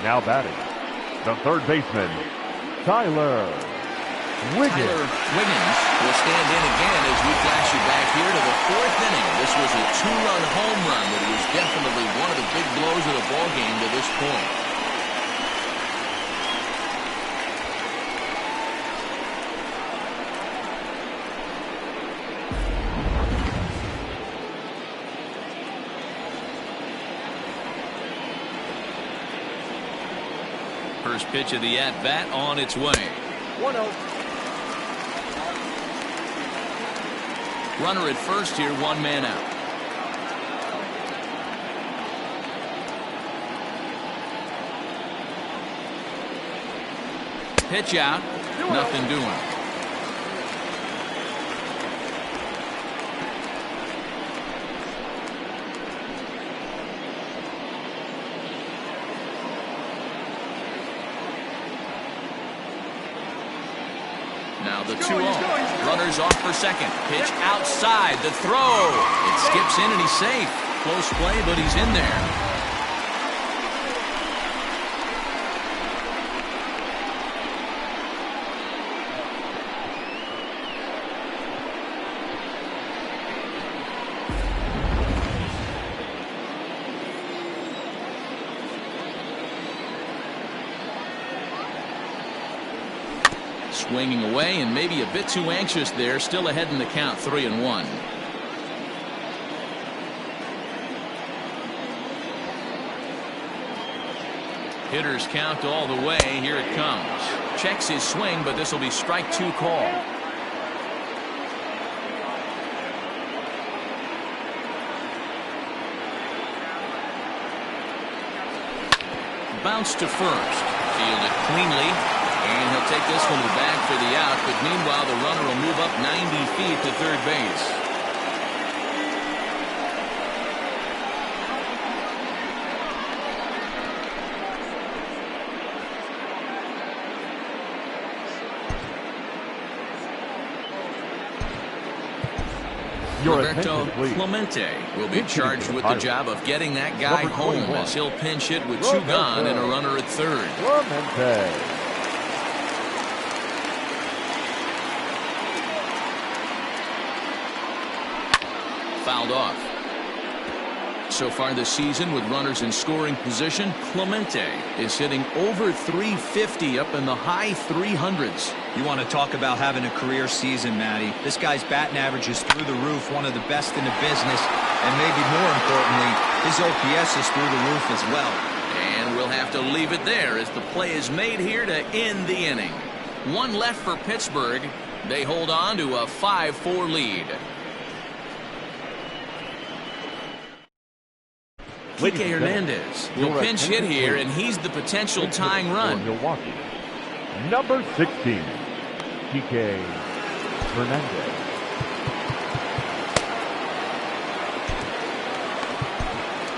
Now batting, the third baseman, Tyler Wiggins. Tyler Wiggins will stand in again as we flash you back here to the 4th inning. This was a 2-run home run, but it was definitely one of the big blows of the ball game to this point. First pitch of the at-bat on its way. 1-0. Runner at first here, 1 man out. Pitch out, nothing doing. Now the 2-0. Runners off for second. Pitch outside. The throw. It skips in and he's safe. Close play, but he's in there. Swinging away and maybe a bit too anxious there. Still ahead in the count, 3-1. Hitters count all the way. Here it comes. Checks his swing, but this will be strike 2 call. Bounce to first. Fielded cleanly. And he'll take this one to the bag for the out, but meanwhile the runner will move up 90 feet to third base. Roberto Clemente will be charged with the job of getting that guy home as he'll pinch hit with 2 gone and a runner at third. Clemente. Fouled off. So far this season with runners in scoring position, Clemente is hitting over 350 up in the high 300s. You want to talk about having a career season, Matty. This guy's batting average is through the roof, one of the best in the business, and maybe more importantly, his OPS is through the roof as well. And we'll have to leave it there as the play is made here to end the inning. 1 left for Pittsburgh. They hold on to a 5-4 lead. Kike Hernandez will pinch hit here, and he's the potential tying run. Milwaukee, number 16, Kike Hernandez.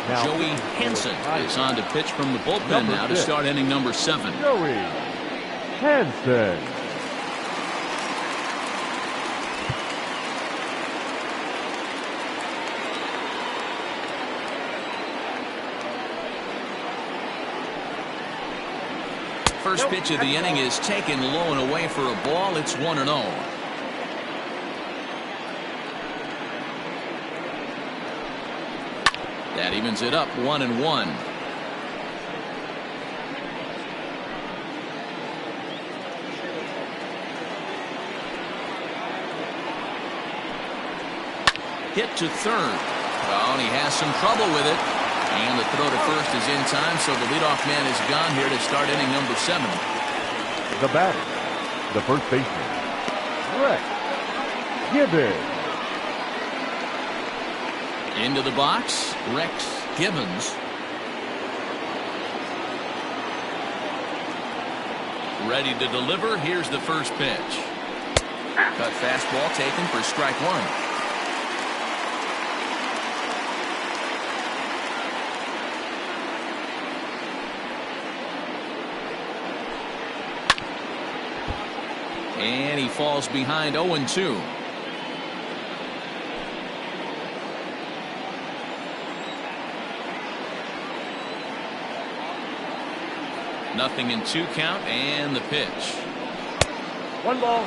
Now, Joey Hansen is on to pitch from the bullpen now to start inning number 7. Joey Hansen. First pitch of the inning is taken low and away for a ball. It's 1-0. That evens it up 1-1. Hit to third. Oh, and he has some trouble with it. And the throw to first is in time, so the leadoff man is gone here to start inning number 7. The batter, the first baseman, Rex Gibbons. Into the box, Rex Gibbons. Ready to deliver. Here's the first pitch. Cut fastball taken for strike 1. And he falls behind 0-2. Nothing in 2 count, and the pitch. 1 ball,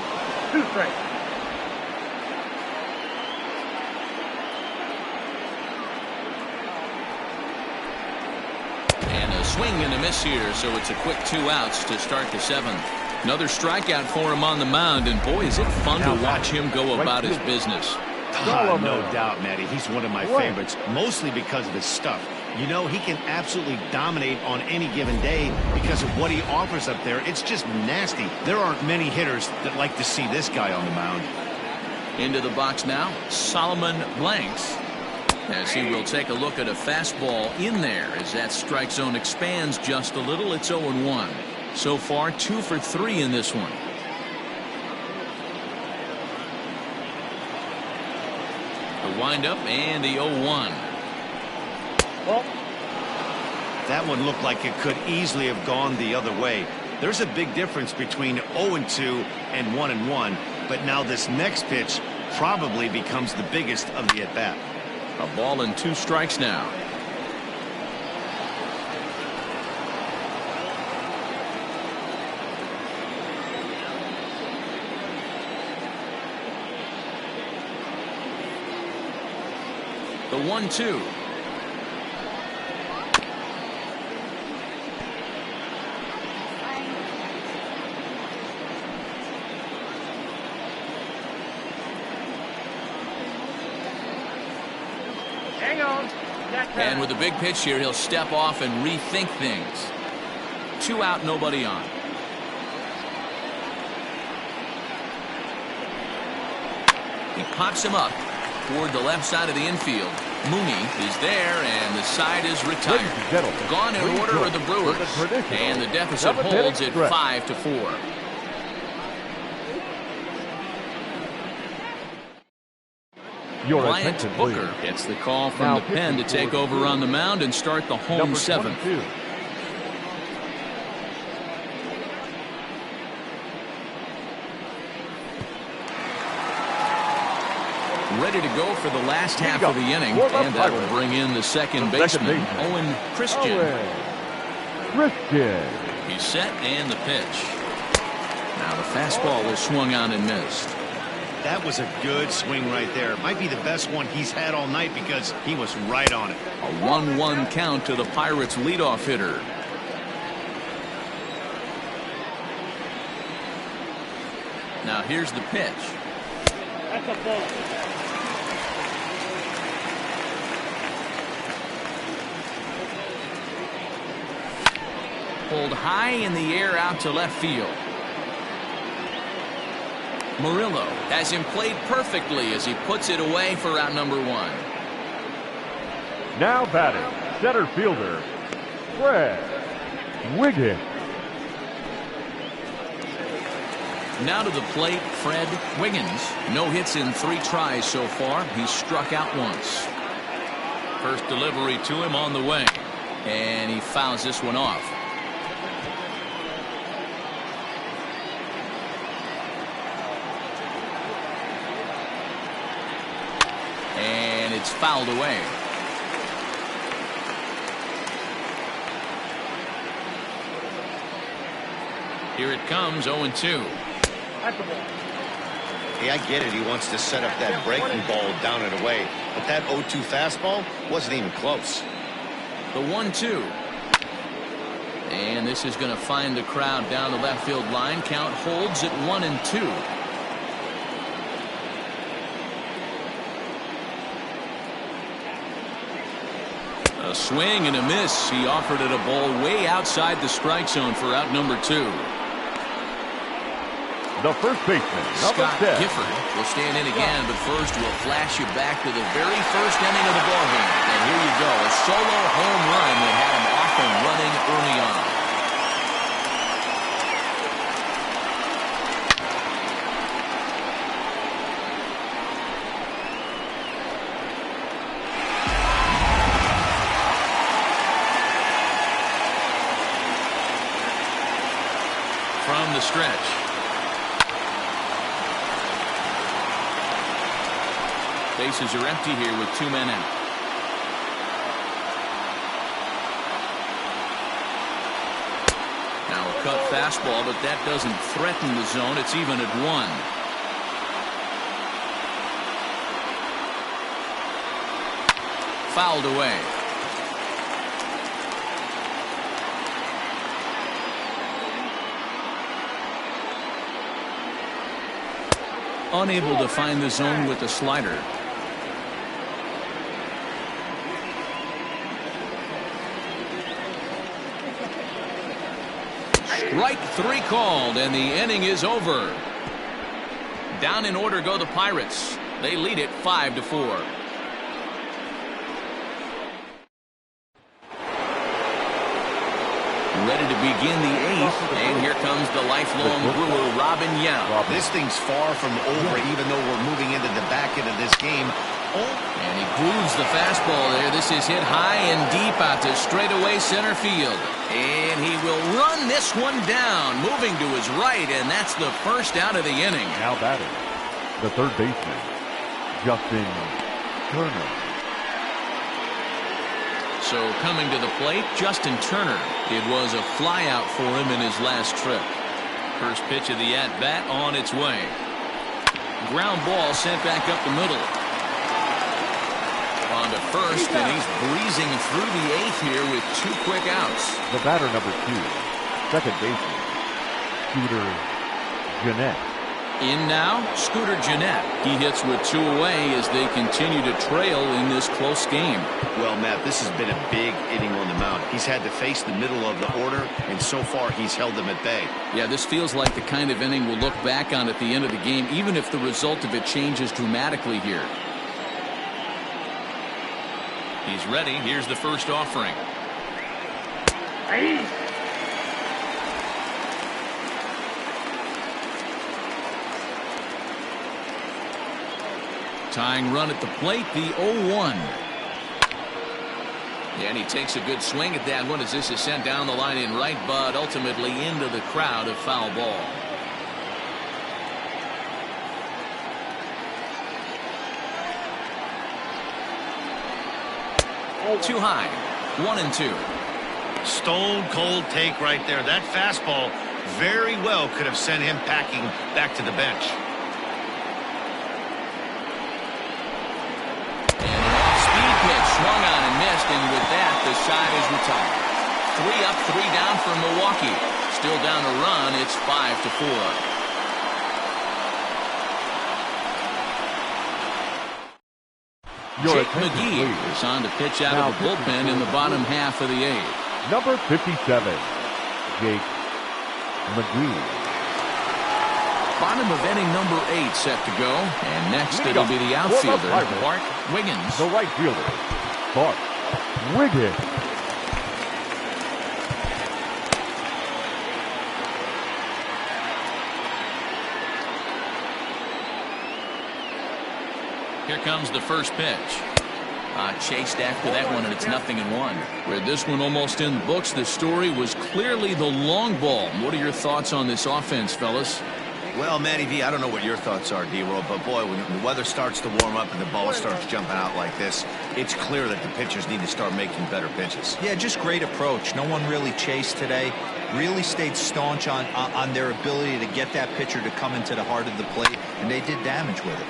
2 strikes. And a swing and a miss here, so it's a quick 2 outs to start the 7th. Another strikeout for him on the mound, and boy, is it fun to watch him go about his business. No doubt, Matty. He's one of my favorites, mostly because of his stuff. You know, he can absolutely dominate on any given day because of what he offers up there. It's just nasty. There aren't many hitters that like to see this guy on the mound. Into the box now, Solomon Blanks, as he will take a look at a fastball in there as that strike zone expands just a little. It's 0-1. So far, 2 for 3 in this one. The windup and the 0-1. Well, that one looked like it could easily have gone the other way. There's a big difference between 0-2 and 1-1, but now this next pitch probably becomes the biggest of the at-bat. A ball and 2 strikes now. The 1-2. hang on. And with a big pitch here, he'll step off and rethink things. 2 out, nobody on. He pops him up toward the left side of the infield. Mooney is there, and the side is retired. Gone in order are the Brewers, and the deficit holds at 5-4. Bryant Booker gets the call from the pen to take over on the mound and start the home 7th. Ready to go for the last half of the inning, and that will bring in the second baseman, Owen Christian. He's set, and the pitch. Now the fastball is swung on and missed. That was a good swing right there. Might be the best one he's had all night because he was right on it. A 1-1 count to the Pirates leadoff hitter. Now here's the pitch. That's a ball. Pulled high in the air out to left field. Murillo has him played perfectly as he puts it away for out number 1. Now batting, center fielder, Fred Wiggins. Now to the plate, Fred Wiggins. No hits in 3 tries so far. He's struck out once. First delivery to him on the way, and he fouls this one off. And it's fouled away. Here it comes, 0-2. Hey, I get it. He wants to set up that breaking ball down and away. But that 0-2 fastball wasn't even close. The 1-2. And this is going to find the crowd down the left field line. Count holds at 1-2. A swing and a miss. He offered it a ball way outside the strike zone for out number 2. The first baseman, number Scott 10. Gifford will stand in again, but first we'll flash you back to the very first inning of the ballgame. And here you go, a solo home run that had him off and running early on. From the stretch. Bases are empty here with 2 men out. Now a cut fastball, but that doesn't threaten the zone. It's even at 1. Fouled away. Unable to find the zone with the slider. Strike 3 called, and the inning is over. Down in order go the Pirates. They lead it 5-4. Ready to begin the 8th, and here comes the lifelong Brewer, Robin Yount. This thing's far from over, even though we're moving into the back end of this game. And he grooves the fastball there. This is hit high and deep out to straightaway center field. And he will run this one down, moving to his right, and that's the first out of the inning. Now batting, the third baseman, Justin Turner. So coming to the plate, Justin Turner. It was a flyout for him in his last trip. First pitch of the at-bat on its way. Ground ball sent back up the middle. On to first, and he's breezing through the 8th here with 2 quick outs. The batter number 2, second baseman, Scooter Gennett. In now, Scooter Gennett. He hits with 2 away as they continue to trail in this close game. Well, Matt, this has been a big inning on the mound. He's had to face the middle of the order, and so far he's held them at bay. Yeah, this feels like the kind of inning we'll look back on at the end of the game, even if the result of it changes dramatically here. He's ready. Here's the first offering. Hey. Tying run at the plate, the 0-1. And he takes a good swing at that one as this is sent down the line in right, but ultimately into the crowd, a foul ball. Too high. 1-2. Stone cold take right there. That fastball very well could have sent him packing back to the bench. Speed pitch swung on and missed, and with that the side is retired. 3 up, 3 down for Milwaukee. Still down a run. It's 5-4. Jake McGee is on to pitch out of the bullpen in the bottom half of the 8th. Number 57, Jake McGee. Bottom of inning number 8 set to go. And next it'll be the outfielder, Bart Wiggins. The right fielder, Bart Wiggins. Here comes the first pitch. Chased after that one, and it's 0-1. Where this one almost in the books, the story was clearly the long ball. What are your thoughts on this offense, fellas? Well, Matty V, I don't know what your thoughts are, D-Roll, but boy, when the weather starts to warm up and the ball starts jumping out like this, it's clear that the pitchers need to start making better pitches. Yeah, just great approach. No one really chased today. Really stayed staunch on their ability to get that pitcher to come into the heart of the plate, and they did damage with it.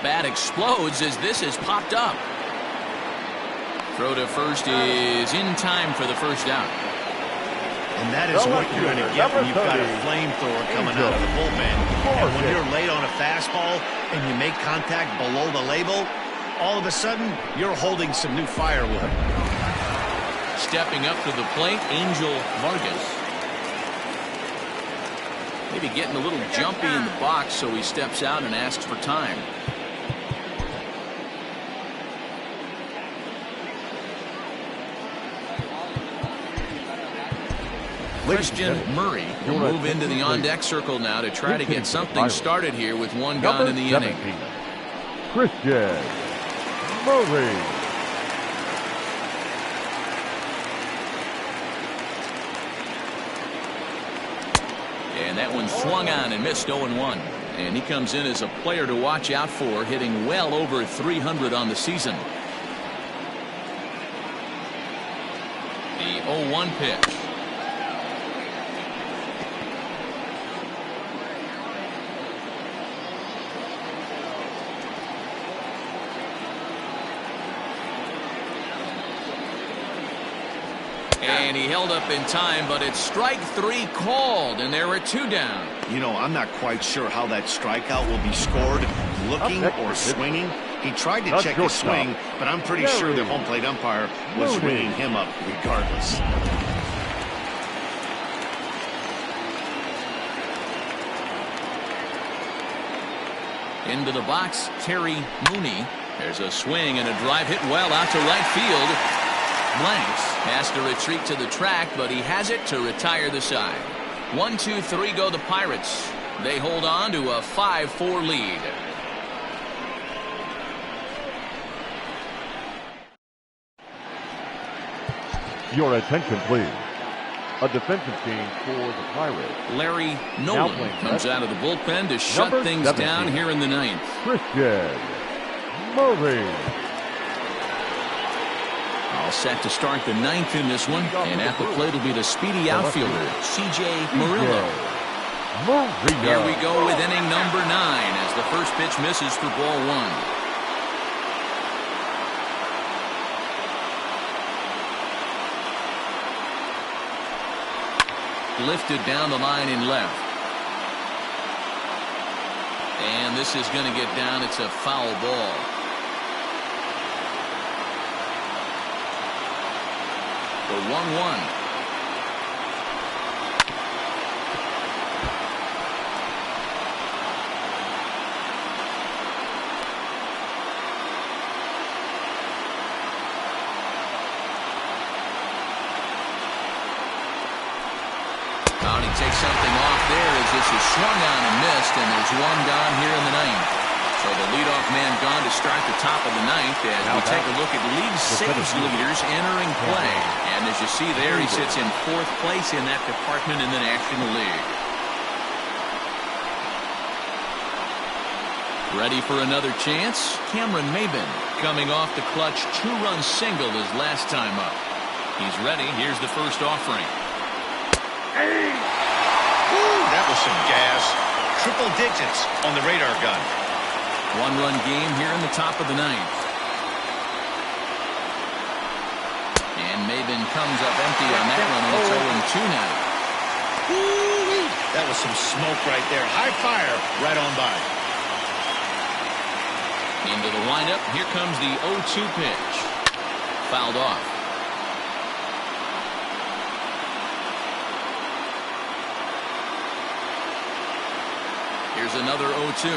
Bat explodes as this is popped up. Throw to first is in time for the first out. And that is what you're going to get when you've got a flamethrower coming out of the bullpen. And when you're late on a fastball and you make contact below the label, all of a sudden, you're holding some new firewood. Stepping up to the plate, Angel Vargas. Maybe getting a little jumpy in the box, so he steps out and asks for time. Christian Murray will move into the on-deck circle now to try to get something started here with one gone in the inning. Christian Murray. And that one swung on and missed 0-1. And he comes in as a player to watch out for, hitting well over 300 on the season. The 0-1 pitch. And he held up in time, but it's strike 3 called, and there are 2 down. You know, I'm not quite sure how that strikeout will be scored, looking or swinging. He tried to check his swing, but I'm pretty sure the home plate umpire was swinging him up regardless. Into the box, Terry Mooney. There's a swing and a drive hit well out to right field. Blanks has to retreat to the track, but he has it to retire the side. 1-2-3 go the Pirates. They hold on to a 5-4 lead. Your attention, please. A defensive change for the Pirates. Larry Nolan comes out of the bullpen to shut things 17. down here in the 9th. Christian Murray. All set to start the 9th in this one. And at the plate will be the speedy outfielder, C.J. Murillo. Here we go with inning number 9 as the first pitch misses for ball 1. Lifted down the line in left. And this is going to get down. It's a foul ball. The 1-1. Takes something off there as this is swung on and missed, and there's one gone here in the 9th. So the leadoff man gone to start the top of the 9th as we take a look at league saves leaders entering play. And as you see there, he sits in 4th place in that department in the National League. Ready for another chance? Cameron Maben coming off the clutch 2-run single his last time up. He's ready. Here's the first offering. That was some gas. Triple digits on the radar gun. 1-run game here in the top of the 9th. And Maben comes up empty on that one, and it's 0-2 now. That was some smoke right there. High fire right on by. Into the windup. Here comes the 0-2 pitch. Fouled off. Here's another 0-2.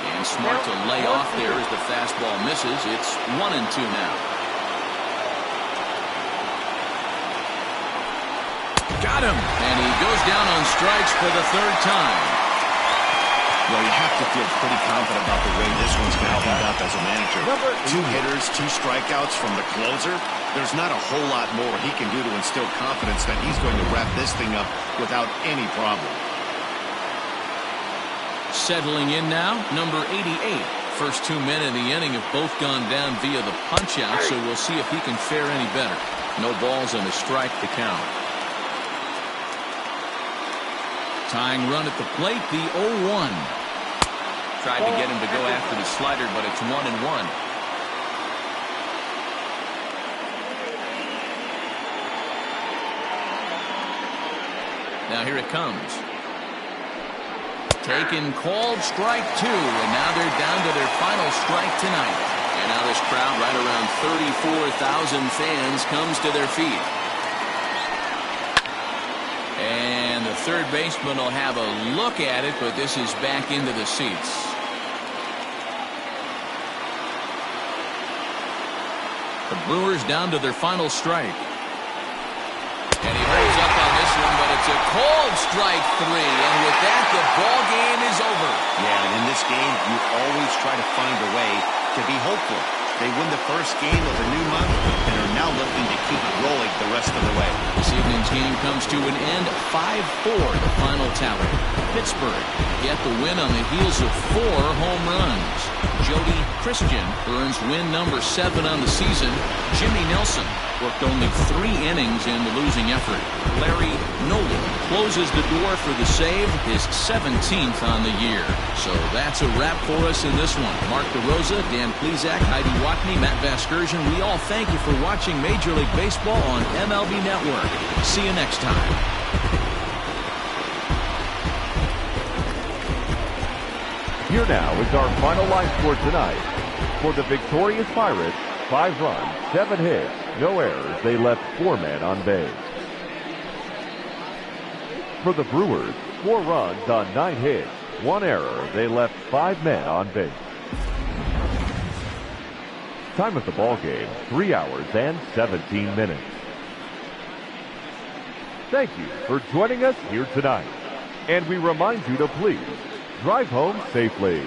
And smart to lay off there as the fastball misses. It's 1-2 now. Got him. And he goes down on strikes for the 3rd time. Well, you have to feel pretty confident about the way this one's going to end up as a manager. 2 hitters, 2 strikeouts from the closer. There's not a whole lot more he can do to instill confidence that he's going to wrap this thing up without any problem. Settling in now, number 88. First 2 men in the inning have both gone down via the punch-out, so we'll see if he can fare any better. No balls and a strike to count. Tying run at the plate, the 0-1. Tried to get him to go after the slider, but it's 1-1. Now here it comes. Taken, called, strike 2, and now they're down to their final strike tonight. And now this crowd, right around 34,000 fans, comes to their feet. And the third baseman will have a look at it, but this is back into the seats. The Brewers down to their final strike. And he holds up on this one, but it's a called strike 3. And with that, the ball game is over. Yeah, and in this game, you always try to find a way to be hopeful. They win the first game of the new month and are now looking to keep it rolling the rest of the way. This evening's game comes to an end. 5-4, the final tally. Pittsburgh get the win on the heels of 4 home runs. Jody Christian earns win number 7 on the season. Jimmy Nelson worked only 3 innings in the losing effort. Larry Nolan closes the door for the save, his 17th on the year. So that's a wrap for us in this one. Mark DeRosa, Dan Plesac, Heidi Watney, Matt Vasgersian, we all thank you for watching Major League Baseball on MLB Network. See you next time. Here now is our final line score tonight. For the victorious Pirates, 5 runs, 7 hits, no errors. They left 4 men on base. For the Brewers, 4 runs on 9 hits, 1 error. They left 5 men on base. Time of the ball game, 3 hours and 17 minutes. Thank you for joining us here tonight. And we remind you to please drive home safely.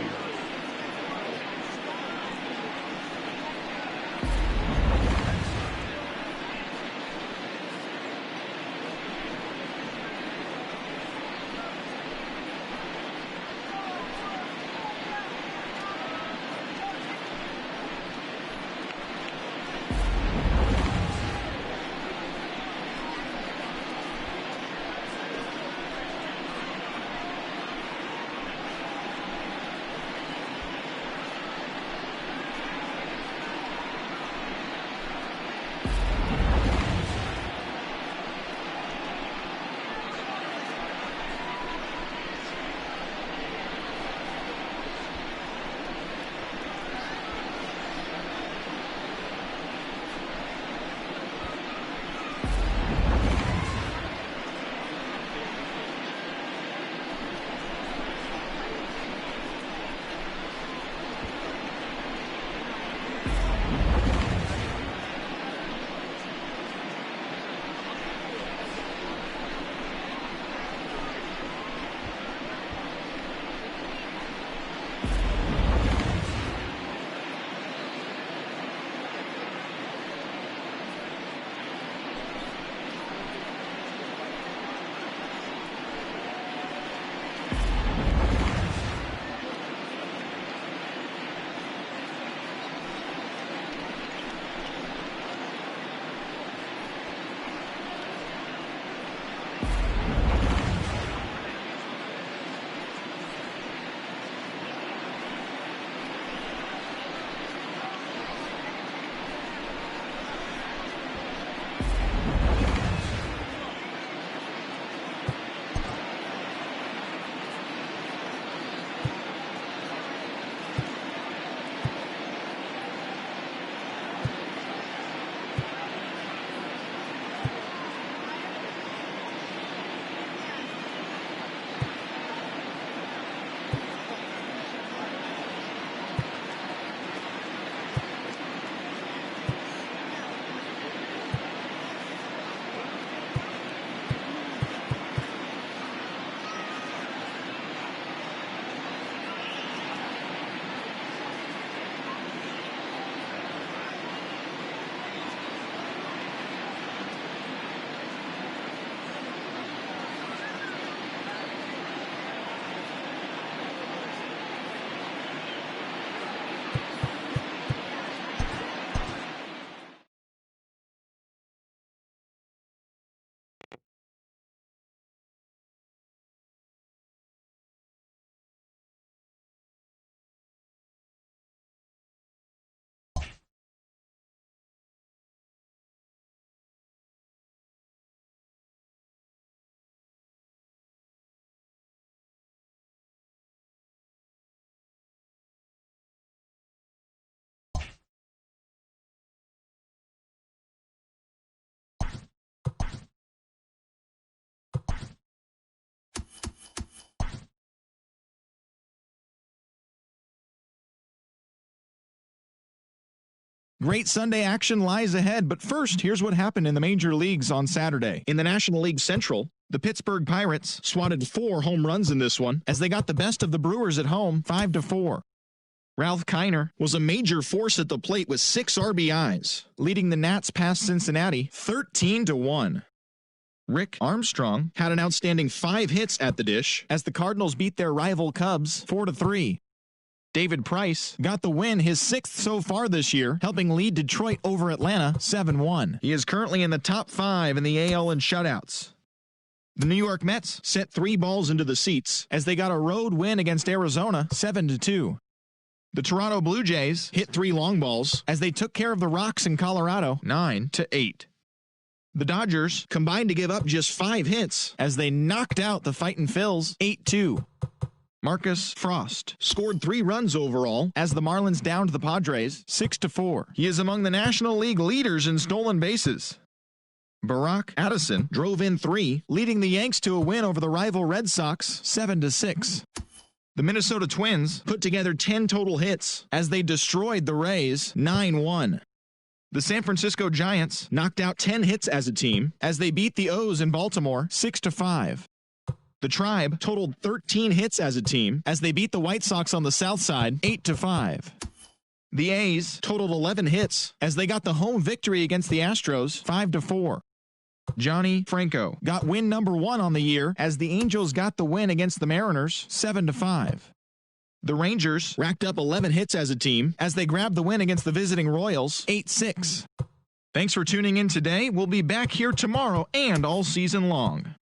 Great Sunday action lies ahead, but first, here's what happened in the major leagues on Saturday. In the National League Central, the Pittsburgh Pirates swatted 4 home runs in this one as they got the best of the Brewers at home 5-4. Ralph Kiner was a major force at the plate with 6 RBIs, leading the Nats past Cincinnati 13-1. Rick Armstrong had an outstanding 5 hits at the dish as the Cardinals beat their rival Cubs 4-3. David Price got the win, his 6th so far this year, helping lead Detroit over Atlanta 7-1. He is currently in the top 5 in the AL in shutouts. The New York Mets sent 3 balls into the seats as they got a road win against Arizona 7-2. The Toronto Blue Jays hit 3 long balls as they took care of the Rocks in Colorado 9-8. The Dodgers combined to give up just 5 hits as they knocked out the Fightin' Phils 8-2. Marcus Frost scored 3 runs overall as the Marlins downed the Padres 6-4. He is among the National League leaders in stolen bases. Barack Addison drove in 3, leading the Yanks to a win over the rival Red Sox 7-6. The Minnesota Twins put together 10 total hits as they destroyed the Rays 9-1. The San Francisco Giants knocked out 10 hits as a team as they beat the O's in Baltimore 6-5. The Tribe totaled 13 hits as a team as they beat the White Sox on the South Side 8-5. The A's totaled 11 hits as they got the home victory against the Astros 5-4. Johnny Franco got win number 1 on the year as the Angels got the win against the Mariners 7-5. The Rangers racked up 11 hits as a team as they grabbed the win against the visiting Royals 8-6. Thanks for tuning in today. We'll be back here tomorrow and all season long.